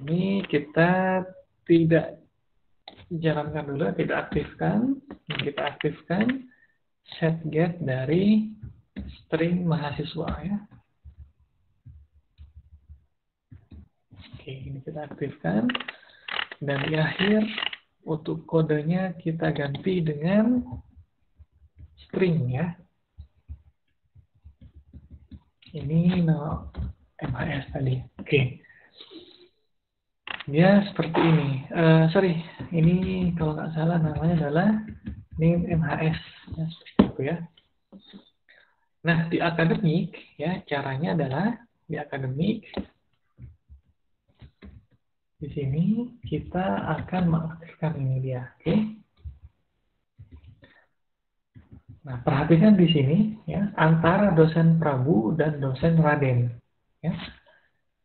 Speaker 1: Ini kita tidak jalankan dulu, tidak aktifkan. Kita aktifkan set get dari string mahasiswa ya. Oke, ini kita aktifkan. Dan di akhir untuk kodenya kita ganti dengan string ya. Ini no MHS tadi. Oke. Dia seperti ini. Ini kalau nggak salah namanya adalah name MHS. Ya, seperti itu ya. Nah, di akademik ya caranya adalah di akademik di sini kita akan mengaktifkan ini dia. Oke. Nah, perhatikan di sini ya, antara dosen Prabu dan dosen Raden. Ya.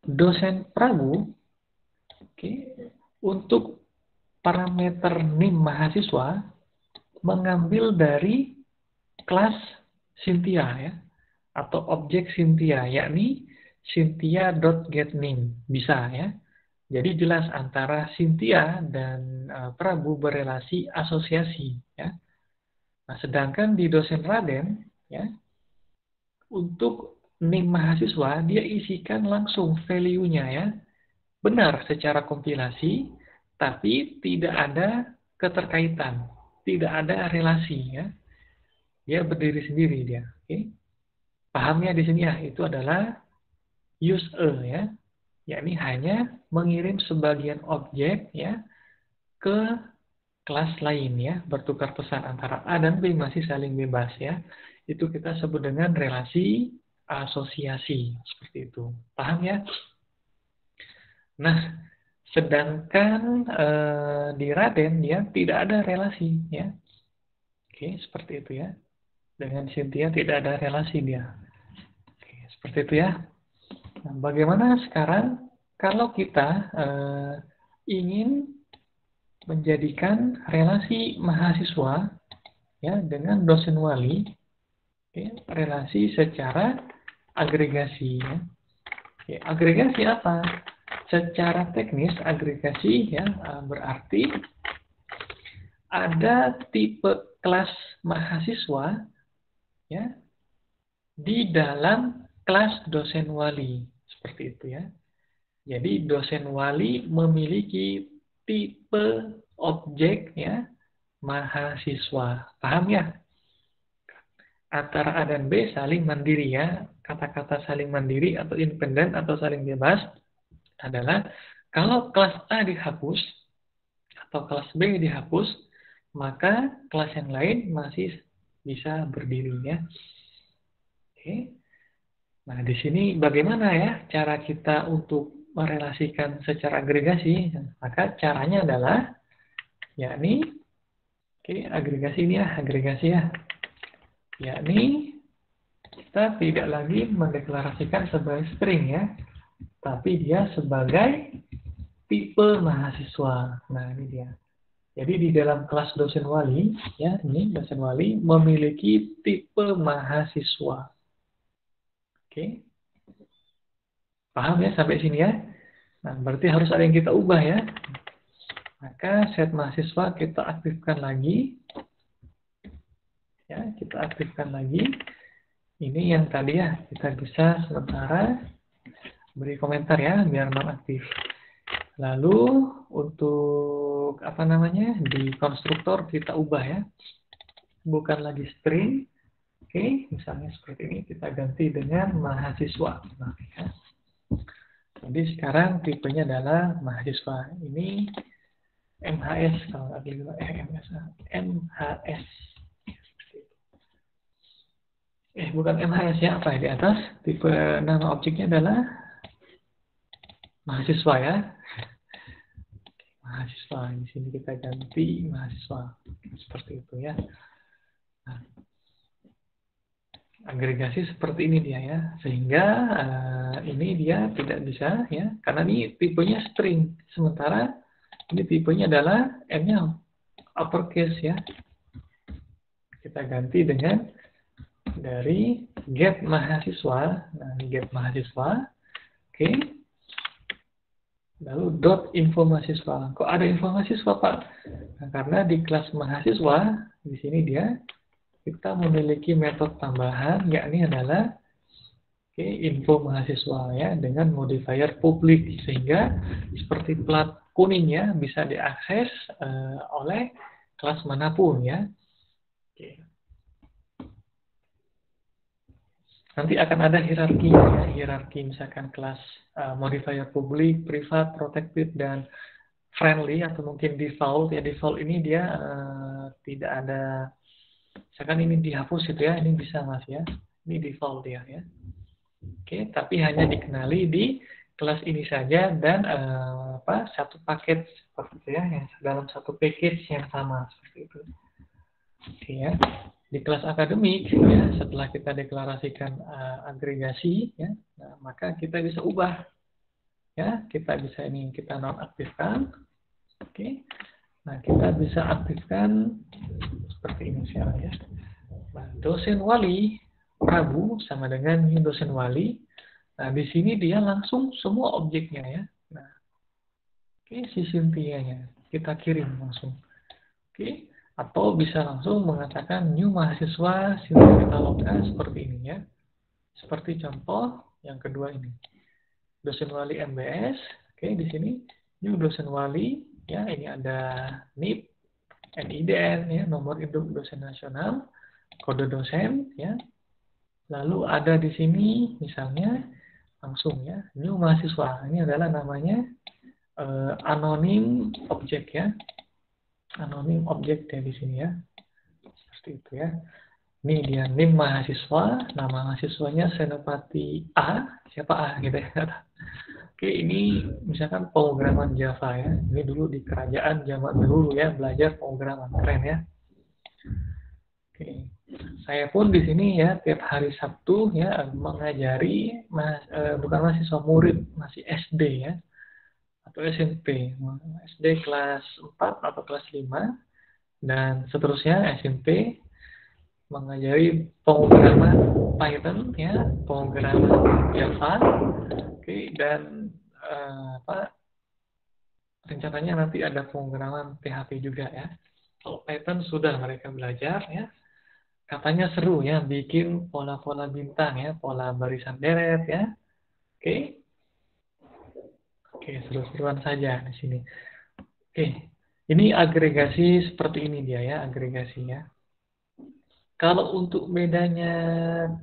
Speaker 1: Dosen Prabu, oke, untuk parameter NIM mahasiswa mengambil dari kelas Cynthia ya, atau objek Cynthia, yakni Cynthia.getName, bisa ya. Jadi jelas antara Cynthia dan Prabu berelasi asosiasi ya. Nah, sedangkan di dosen Raden, ya, untuk NIM mahasiswa, dia isikan langsung value-nya ya. Benar secara kompilasi, tapi tidak ada keterkaitan, tidak ada relasi ya. Dia berdiri sendiri dia. Oke. Pahamnya di sini ya, itu adalah use a ya. Yakni hanya mengirim sebagian objek ya ke kelas lain ya, bertukar pesan antara A dan B masih saling bebas ya. Itu kita sebut dengan relasi asosiasi, seperti itu. Paham ya? Nah, sedangkan di Raden ya tidak ada relasi ya. Oke, seperti itu ya. Dengan Cynthia tidak ada relasi dia. Oke, seperti itu ya. Nah, bagaimana sekarang kalau kita ingin menjadikan relasi mahasiswa ya dengan dosen wali ya, relasi secara agregasi ya. Oke, agregasi apa? Secara teknis agregasi ya berarti ada tipe kelas mahasiswa ya di dalam kelas dosen wali, seperti itu ya. Jadi dosen wali memiliki tipe objek ya mahasiswa. Paham ya? Antara A dan B saling mandiri ya. Kata-kata saling mandiri atau independen atau saling bebas adalah kalau kelas A dihapus atau kelas B dihapus, maka kelas yang lain masih bisa berdiri ya. Oke. Nah, di sini bagaimana ya cara kita untuk merelasikan secara agregasi? Maka caranya adalah yakni agregasi ini ya, agregasi ya. Yakni kita tidak lagi mendeklarasikan sebagai string ya, tapi dia sebagai tipe mahasiswa. Nah, ini dia. Jadi di dalam kelas dosen wali, ya ini dosen wali memiliki tipe mahasiswa. Oke, paham ya sampai sini ya? Nah, berarti harus ada yang kita ubah ya. Maka set mahasiswa kita aktifkan lagi. Ya, kita aktifkan lagi. Ini yang tadi ya, kita bisa sementara beri komentar ya, biar nonaktif. Lalu untuk apa namanya di konstruktor kita ubah ya, bukan lagi string. Oke, misalnya seperti ini kita ganti dengan mahasiswa. Nah, ya. Jadi sekarang tipenya adalah mahasiswa. Ini MHS kalau nggak keliru MHS. Bukan MHS ya, apa ya di atas? Tipe nama objeknya adalah mahasiswa ya. Mahasiswa, di sini kita ganti mahasiswa seperti itu ya. Nah, agregasi seperti ini dia ya, sehingga ini dia tidak bisa ya, karena ini tipenya string, sementara ini tipenya adalah M-nya uppercase ya. Kita ganti dengan dari get mahasiswa, nah get mahasiswa, oke. Lalu dot info mahasiswa. Kok ada info mahasiswa Pak? Nah, karena di kelas mahasiswa di sini dia kita memiliki metode tambahan yakni adalah info mahasiswa ya dengan modifier publik sehingga seperti plat kuning ya bisa diakses oleh kelas manapun ya. Nanti akan ada hierarki ya, hierarki misalkan kelas modifier publik, privat, protected dan friendly atau mungkin default ya. Default ini dia tidak ada, misalkan ini dihapus itu ya, ini bisa Mas ya. Ini default dia ya. Oke, tapi hanya dikenali di kelas ini saja dan satu paket seperti itu ya, yang dalam satu package yang sama seperti itu. Oke ya. Di kelas akademik ya, setelah kita deklarasikan agregasi ya, nah, maka kita bisa ubah ya, kita bisa ini kita nonaktifkan. Oke. Nah, kita bisa aktifkan seperti ini sekarang ya. Nah, dosen wali Prabu sama dengan dosen wali. Nah, di sini dia langsung semua objeknya ya. Nah, oke, si Cynthia-nya kita kirim langsung. Oke, atau bisa langsung mengatakan new mahasiswa Cynthia Pitaloka seperti ini ya. Seperti contoh yang kedua ini. Dosen wali MBS. Oke, di sini new dosen wali ya, ini ada NIP, NIDN ya, nomor induk dosen nasional, kode dosen ya. Lalu ada di sini misalnya langsung ya, new mahasiswa. Ini adalah namanya anonim objek ya. Anonim objek dari sini ya. Seperti itu ya. Ini dia NIM mahasiswa, nama mahasiswanya Senopati A, siapa A gitu ya. Oke, ini misalkan pemrograman Java ya. Ini dulu di kerajaan zaman dulu ya, belajar pemrograman, keren ya. Oke. Saya pun di sini ya tiap hari Sabtu ya mengajari bukan mahasiswa, murid masih SD ya atau SMP, SD kelas 4 atau kelas 5 dan seterusnya SMP mengajari pemrograman Python ya, pemrograman Java. Oke, dan rencananya nanti ada pemrograman PHP juga ya. Kalau Python sudah mereka belajar ya. Katanya seru ya, bikin pola-pola bintang ya, pola barisan deret ya. Oke. Oke, seru-seruan saja di sini. Oke. Ini agregasi seperti ini dia ya, agregasinya. Kalau untuk bedanya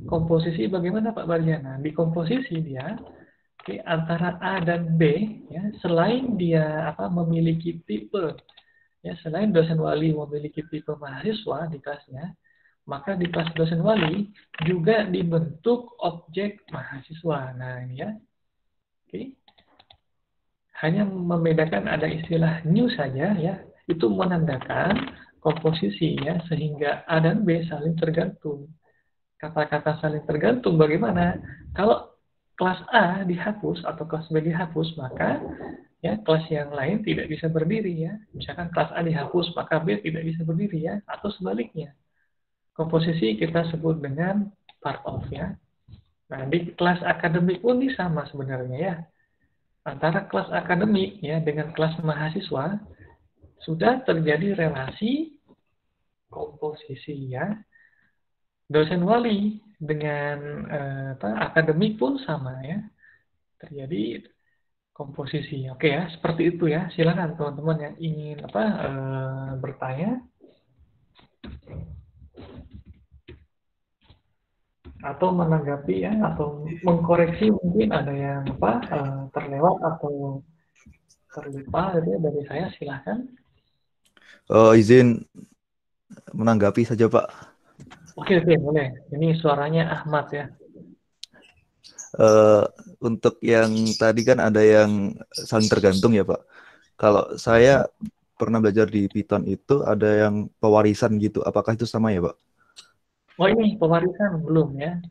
Speaker 1: komposisi bagaimana Pak Barjana? Di komposisi dia antara A dan B ya, selain dia memiliki tipe ya, selain dosen wali memiliki tipe mahasiswa di kelasnya, maka di kelas dosen wali juga dibentuk objek mahasiswa. Nah, ini ya. Oke. Hanya membedakan ada istilah new saja ya. Itu menandakan komposisi ya, sehingga A dan B saling tergantung. Kata-kata saling tergantung bagaimana? Kalau kelas A dihapus atau kelas B dihapus, maka ya kelas yang lain tidak bisa berdiri ya. Misalkan kelas A dihapus, maka B tidak bisa berdiri ya, atau sebaliknya. Komposisi kita sebut dengan part of ya. Nah, di kelas akademik pun ini sama sebenarnya ya. Antara kelas akademik ya dengan kelas mahasiswa sudah terjadi relasi komposisi ya. Dosen wali dengan akademik pun sama ya. Terjadi komposisi. Oke ya, seperti itu ya. Silakan teman-teman yang ingin bertanya atau menanggapi ya, atau mengkoreksi mungkin ada yang terlewat atau terlupa gitu ya dari saya, silahkan.
Speaker 3: Izin menanggapi saja, Pak.
Speaker 1: Oke, boleh. Ini suaranya Ahmad ya.
Speaker 3: Untuk yang tadi kan ada yang saling tergantung ya, Pak. Kalau saya pernah belajar di Python itu ada yang pewarisan gitu. Apakah itu sama ya, Pak?
Speaker 1: Oh, ini pewarisan belum ya.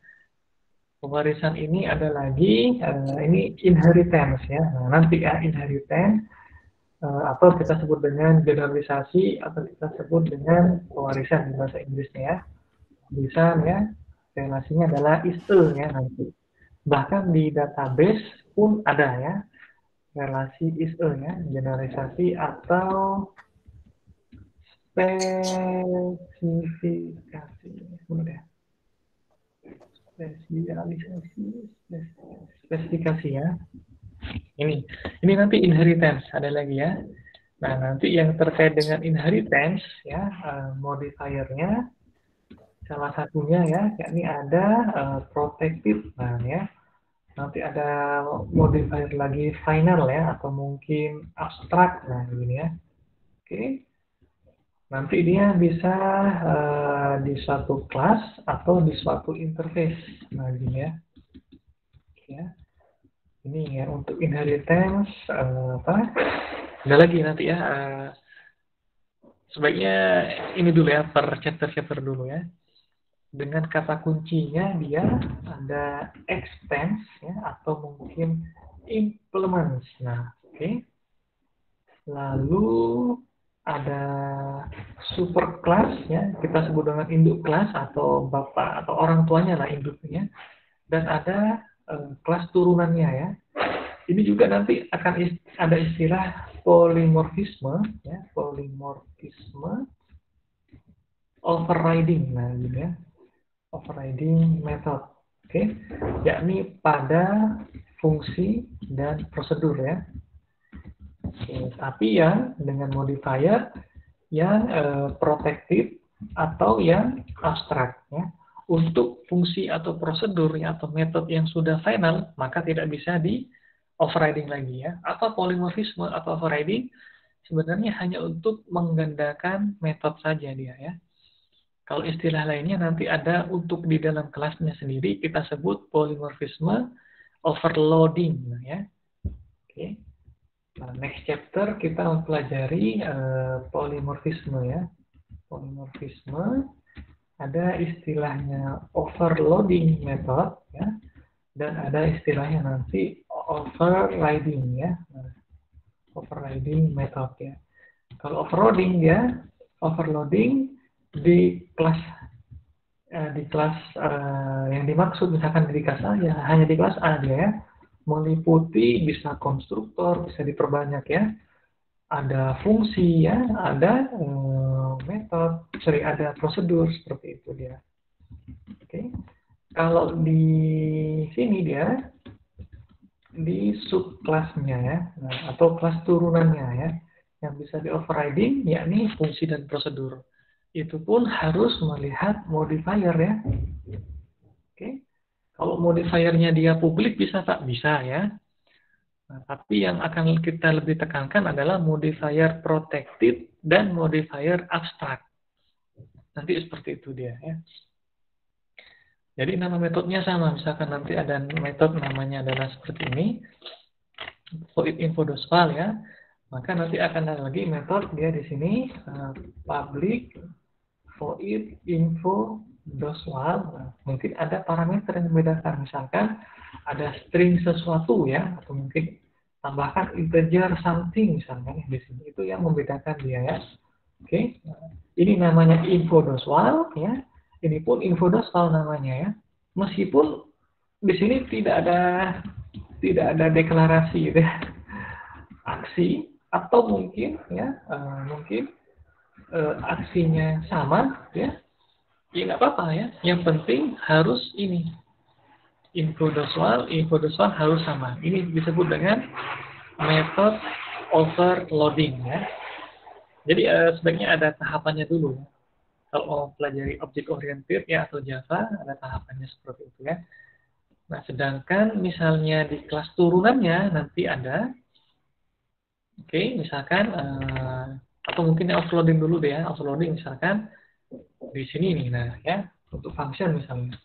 Speaker 1: Pewarisan ini ada lagi, ini inheritance ya. Nah, nanti ya inheritance atau kita sebut dengan generalisasi atau kita sebut dengan pewarisan di bahasa Inggrisnya ya. Bisa ya, relasinya adalah is-a ya nanti. Bahkan di database pun ada ya, relasi is-a ya, generalisasi atau spesifikasi. Sebentar ya. Spesifikasi ya. Ini nanti inheritance ada lagi ya. Nah, nanti yang terkait dengan inheritance ya, modifiernya salah satunya ya, yakni ada protective. Nah ya, nanti ada modifier lagi final ya, atau mungkin abstract. Nah ini ya. Oke. Nanti dia bisa di suatu kelas atau di suatu interface. Nah gini ya. Ya. Ini ya untuk inheritance ada lagi nanti ya. Sebaiknya ini dulu ya, per chapter dulu ya. Dengan kata kuncinya dia ada extends ya, atau mungkin implements. Nah, oke. Lalu ada superclass ya, kita sebut dengan induk kelas atau bapak atau orang tuanya lah induknya. Dan ada kelas turunannya ya. Ini juga nanti akan ada istilah polymorphisme ya, polymorphisme overriding. Nah, gitu ya. Overriding method. Oke. Yakni pada fungsi dan prosedur ya. Oke, tapi ya dengan modifier yang protective atau yang abstrak ya. Untuk fungsi atau prosedur ya, atau metode yang sudah final, maka tidak bisa di overriding lagi ya. Atau polymorphisme atau overriding sebenarnya hanya untuk menggandakan metode saja dia ya. Kalau istilah lainnya nanti ada untuk di dalam kelasnya sendiri, kita sebut polymorphisme overloading ya. Oke. Nah, next chapter kita mempelajari polymorphisme ya. Polymorphisme ada istilahnya overloading method ya, dan ada istilahnya nanti overriding ya. Nah, overriding method ya. Kalau overloading ya, overloading di kelas yang dimaksud misalkan di kelas A ya hanya di kelas A dia ya, meliputi bisa konstruktor, bisa diperbanyak ya, ada fungsi ya, ada ada prosedur seperti itu dia. Oke. Kalau di sini dia di subkelasnya ya, atau kelas turunannya ya, yang bisa di overriding yakni fungsi dan prosedur. Itu pun harus melihat modifier ya. Oke. Kalau modifiernya dia publik bisa tak? Bisa ya. Nah, tapi yang akan kita lebih tekankan adalah modifier protected dan modifier abstract. Nanti seperti itu dia ya. Jadi nama metodenya sama, misalkan nanti ada metode namanya adalah seperti ini, void info dosfile ya. Maka nanti akan ada lagi metode dia di sini public void info dosfile. Nah, mungkin ada parameter yang membedakan, misalkan ada string sesuatu ya, atau mungkin tambahkan integer something misalkan di sini, itu yang membedakan dia ya. Oke, ini namanya info dosfile ya. Ini pun info dosfile namanya ya. Meskipun di sini tidak ada deklarasi gitu ya, aksi, atau mungkin ya aksinya sama ya nggak apa-apa ya. Yang penting harus ini info dosfile harus sama. Ini disebut dengan method overloading ya. Jadi sebaiknya ada tahapannya dulu. Kalau mau pelajari object oriented ya atau Java, ada tahapannya seperti itu ya. Nah, sedangkan misalnya di kelas turunannya nanti ada, oke, misalkan atau mungkin offloading dulu deh ya, offloading misalkan di sini nih, nah ya, untuk function misalnya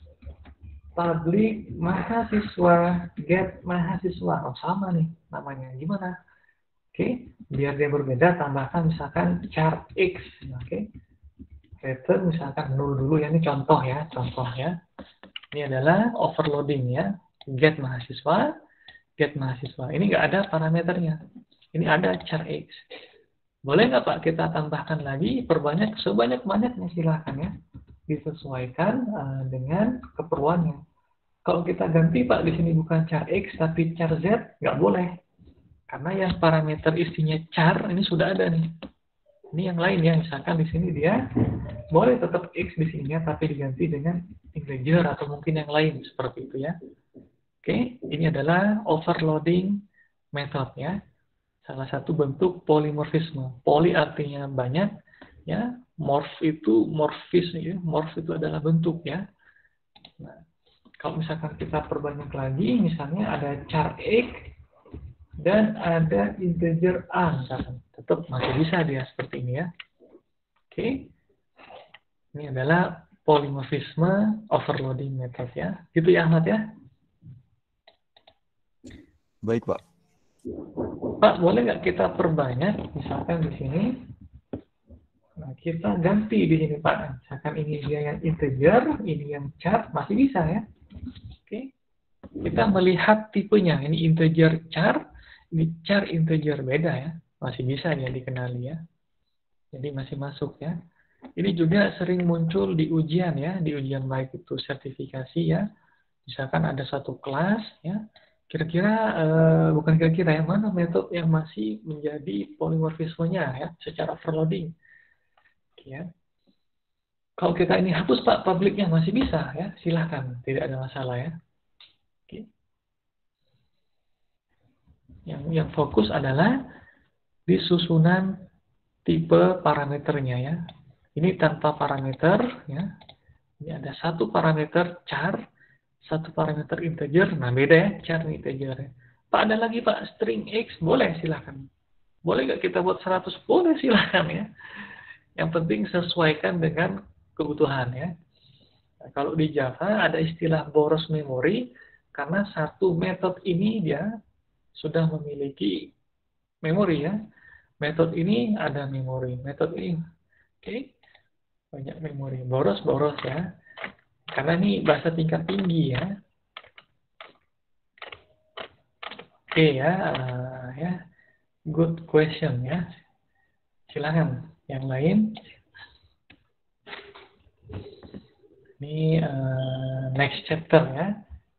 Speaker 1: public mahasiswa get mahasiswa, oh sama nih namanya, gimana? Oke, biar dia berbeda tambahkan misalkan char x, oke. Return misalkan 0 dulu ya, ini contoh ya. Ini adalah overloading ya. Get mahasiswa. Ini nggak ada parameternya. Ini ada char x. Boleh nggak Pak kita tambahkan lagi, perbanyak sebanyak-banyaknya, silakan ya. Disesuaikan dengan keperluannya. Kalau kita ganti Pak, di sini bukan char x tapi char z, nggak boleh. Karena yang parameter isinya char ini sudah ada nih. Ini yang lain ya, misalkan di sini dia boleh tetap x di sininya tapi diganti dengan integer atau mungkin yang lain seperti itu ya. Oke, ini adalah overloading method ya. Salah satu bentuk polymorphisme. Poly artinya banyak ya, morph itu morphis ya. Morph itu adalah bentuk ya. Nah, kalau misalkan kita perbanyak lagi, misalnya ada char x dan ada integer a misalkan, tetap masih bisa dia seperti ini ya. Oke. Ini adalah polymorphisme overloading method ya. Gitu ya Ahmad ya.
Speaker 3: Baik, Pak.
Speaker 1: Pak, boleh nggak kita perbanyak misalkan di sini? Nah, kita ganti di sini Pak. Misalkan ini dia yang integer, ini yang char, masih bisa ya. Oke. Kita melihat tipenya, ini integer char, ini char integer, beda ya. Masih bisa ya dikenali ya. Jadi masih masuk ya. Ini juga sering muncul di ujian ya, di ujian baik itu sertifikasi ya. Misalkan ada satu kelas ya, bukan kira-kira ya, mana metode yang masih menjadi polymorphismenya ya, secara overloading. Ya. Kalau kita ini hapus Pak, publiknya masih bisa ya, silahkan, tidak ada masalah ya. Oke. Yang fokus adalah di susunan tipe parameternya ya. Ini tanpa parameter ya. Ini ada satu parameter char, satu parameter integer. Nah, beda ya char dan integer. Pak, ada lagi Pak string x, boleh silahkan. Boleh nggak kita buat 100? Boleh silahkan ya. Yang penting sesuaikan dengan kebutuhan ya. Nah, kalau di Java ada istilah boros memori karena satu metode ini dia sudah memiliki memori ya. Metode ini ada memori, metode ini oke. Banyak memori, boros ya, karena ini bahasa tingkat tinggi ya. Oke ya, good question ya. Silakan yang lain. Ini next chapter ya.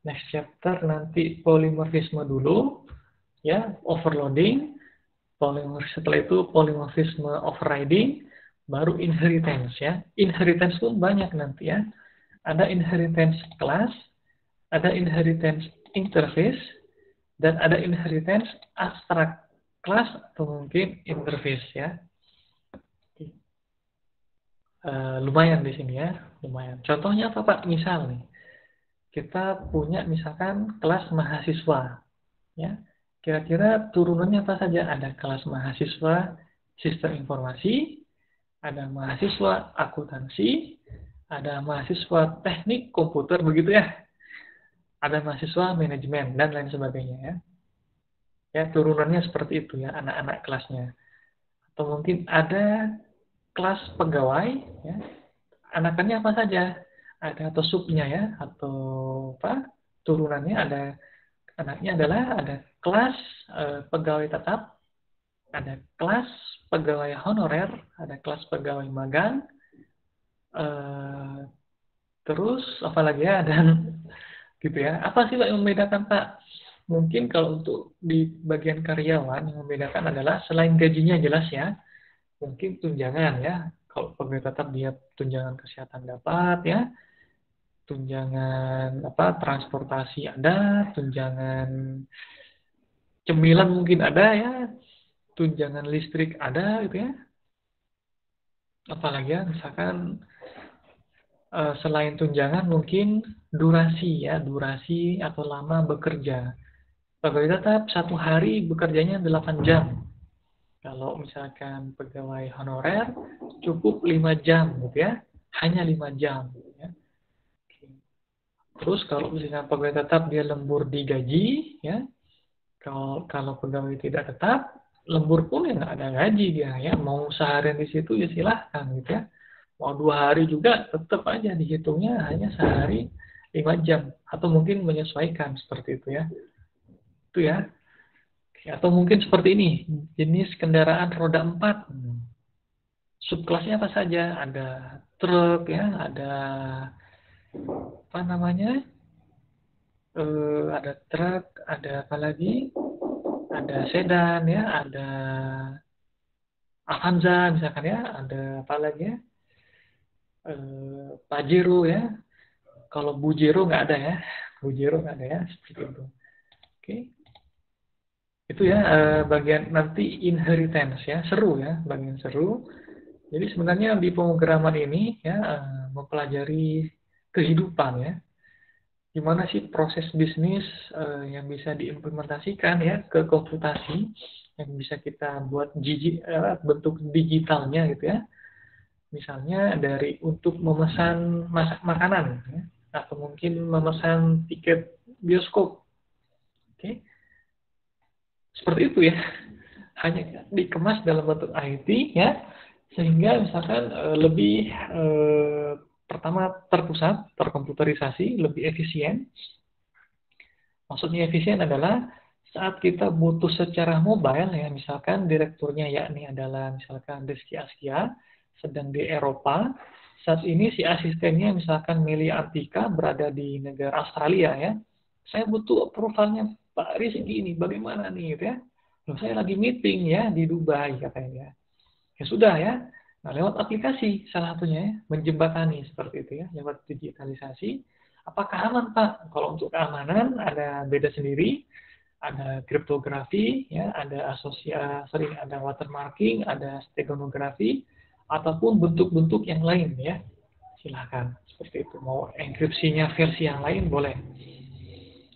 Speaker 1: Next chapter nanti polymorphisme dulu ya, overloading. Setelah itu polymorphisme overriding, baru inheritance ya. Inheritance pun banyak nanti ya. Ada inheritance class, ada inheritance interface, dan ada inheritance abstract class atau mungkin interface ya. Lumayan di sini ya, lumayan. Contohnya apa Pak? Misal nih, kita punya misalkan kelas mahasiswa ya. Kira-kira turunannya apa saja? Ada kelas mahasiswa sistem informasi, ada mahasiswa akuntansi, ada mahasiswa teknik komputer begitu ya, ada mahasiswa manajemen dan lain sebagainya ya. Ya, turunannya seperti itu ya anak-anak kelasnya. Atau mungkin ada kelas pegawai ya. Anakannya apa saja? Ada atau subnya ya, atau apa? Turunannya ada, anaknya adalah ada kelas pegawai tetap, ada kelas pegawai honorer, ada kelas pegawai magang, terus apa lagi ya, dan gitu ya. Apa sih Pak yang membedakan Pak? Mungkin kalau untuk di bagian karyawan yang membedakan adalah selain gajinya jelas ya, mungkin tunjangan ya. Kalau pegawai tetap dia tunjangan kesehatan dapat ya, tunjangan apa transportasi ada, tunjangan cemilan mungkin ada ya, tunjangan listrik ada gitu ya. Apalagi ya, misalkan selain tunjangan mungkin durasi ya, durasi atau lama bekerja. Pegawai tetap satu hari bekerjanya 8 jam. Kalau misalkan pegawai honorer cukup 5 jam gitu ya, hanya 5 jam. Ya. Terus kalau misalkan pegawai tetap dia lembur digaji, ya. Kalau pegawai tidak tetap, lembur pun ya nggak ada gaji dia ya. Mau seharian di situ ya silahkan gitu ya. Mau 2 hari juga tetap aja dihitungnya hanya sehari 5 jam. Atau mungkin menyesuaikan seperti itu ya. Itu ya. Atau mungkin seperti ini, jenis kendaraan roda 4. Subkelasnya apa saja? Ada truk ya, ada apa namanya? Ada truk, ada apa lagi? Ada sedan ya, ada Avanza misalkan ya, ada apa lagi ya? Pajero ya. Kalau Bujero nggak ada ya. Bujero nggak ada ya, seperti itu. Oke. Itu ya bagian nanti inheritance ya, seru ya, bagian seru. Jadi sebenarnya di pemrograman ini ya mempelajari kehidupan ya. Gimana sih proses bisnis yang bisa diimplementasikan ya ke komputasi, yang bisa kita buat bentuk digitalnya gitu ya. Misalnya dari untuk memesan makanan ya, atau mungkin memesan tiket bioskop. Oke. Seperti itu ya. Hanya dikemas dalam bentuk IT ya, sehingga misalkan lebih pertama terpusat, terkomputerisasi, lebih efisien. Maksudnya efisien adalah saat kita butuh secara mobile ya, misalkan direkturnya yakni adalah misalkan Rizky Askia sedang di Eropa, saat ini si asistennya misalkan Meli Artika berada di negara Australia ya, saya butuh approvalnya Pak Rizky ini bagaimana nih gitu ya. Loh, saya lagi meeting ya di Dubai katanya. Ya sudah ya. Nah, lewat aplikasi salah satunya ya, menjembatani seperti itu ya, lewat digitalisasi. Apakah aman Pak? Kalau untuk keamanan ada beda sendiri, ada kriptografi, ya, ada ada watermarking, ada steganografi, ataupun bentuk-bentuk yang lain ya. Silahkan seperti itu. Mau enkripsinya versi yang lain boleh.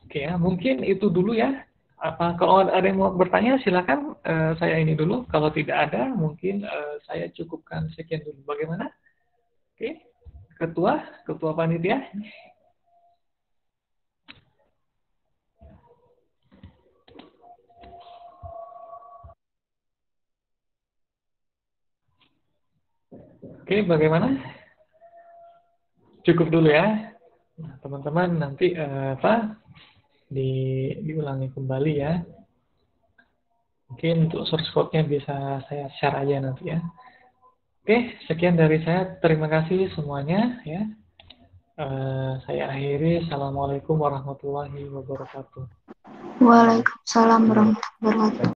Speaker 1: Oke ya, mungkin itu dulu ya. Apa kalau ada yang mau bertanya silakan saya ini dulu. Kalau tidak ada mungkin saya cukupkan sekian dulu. Bagaimana? Oke, ketua panitia. Oke, bagaimana? Cukup dulu ya. Nah, teman-teman nanti diulangi kembali ya. Mungkin untuk source code-nya bisa saya share aja nanti ya. Oke, sekian dari saya. Terima kasih semuanya ya. Saya akhiri. Assalamualaikum warahmatullahi wabarakatuh.
Speaker 2: Waalaikumsalam warahmatullahi wabarakatuh.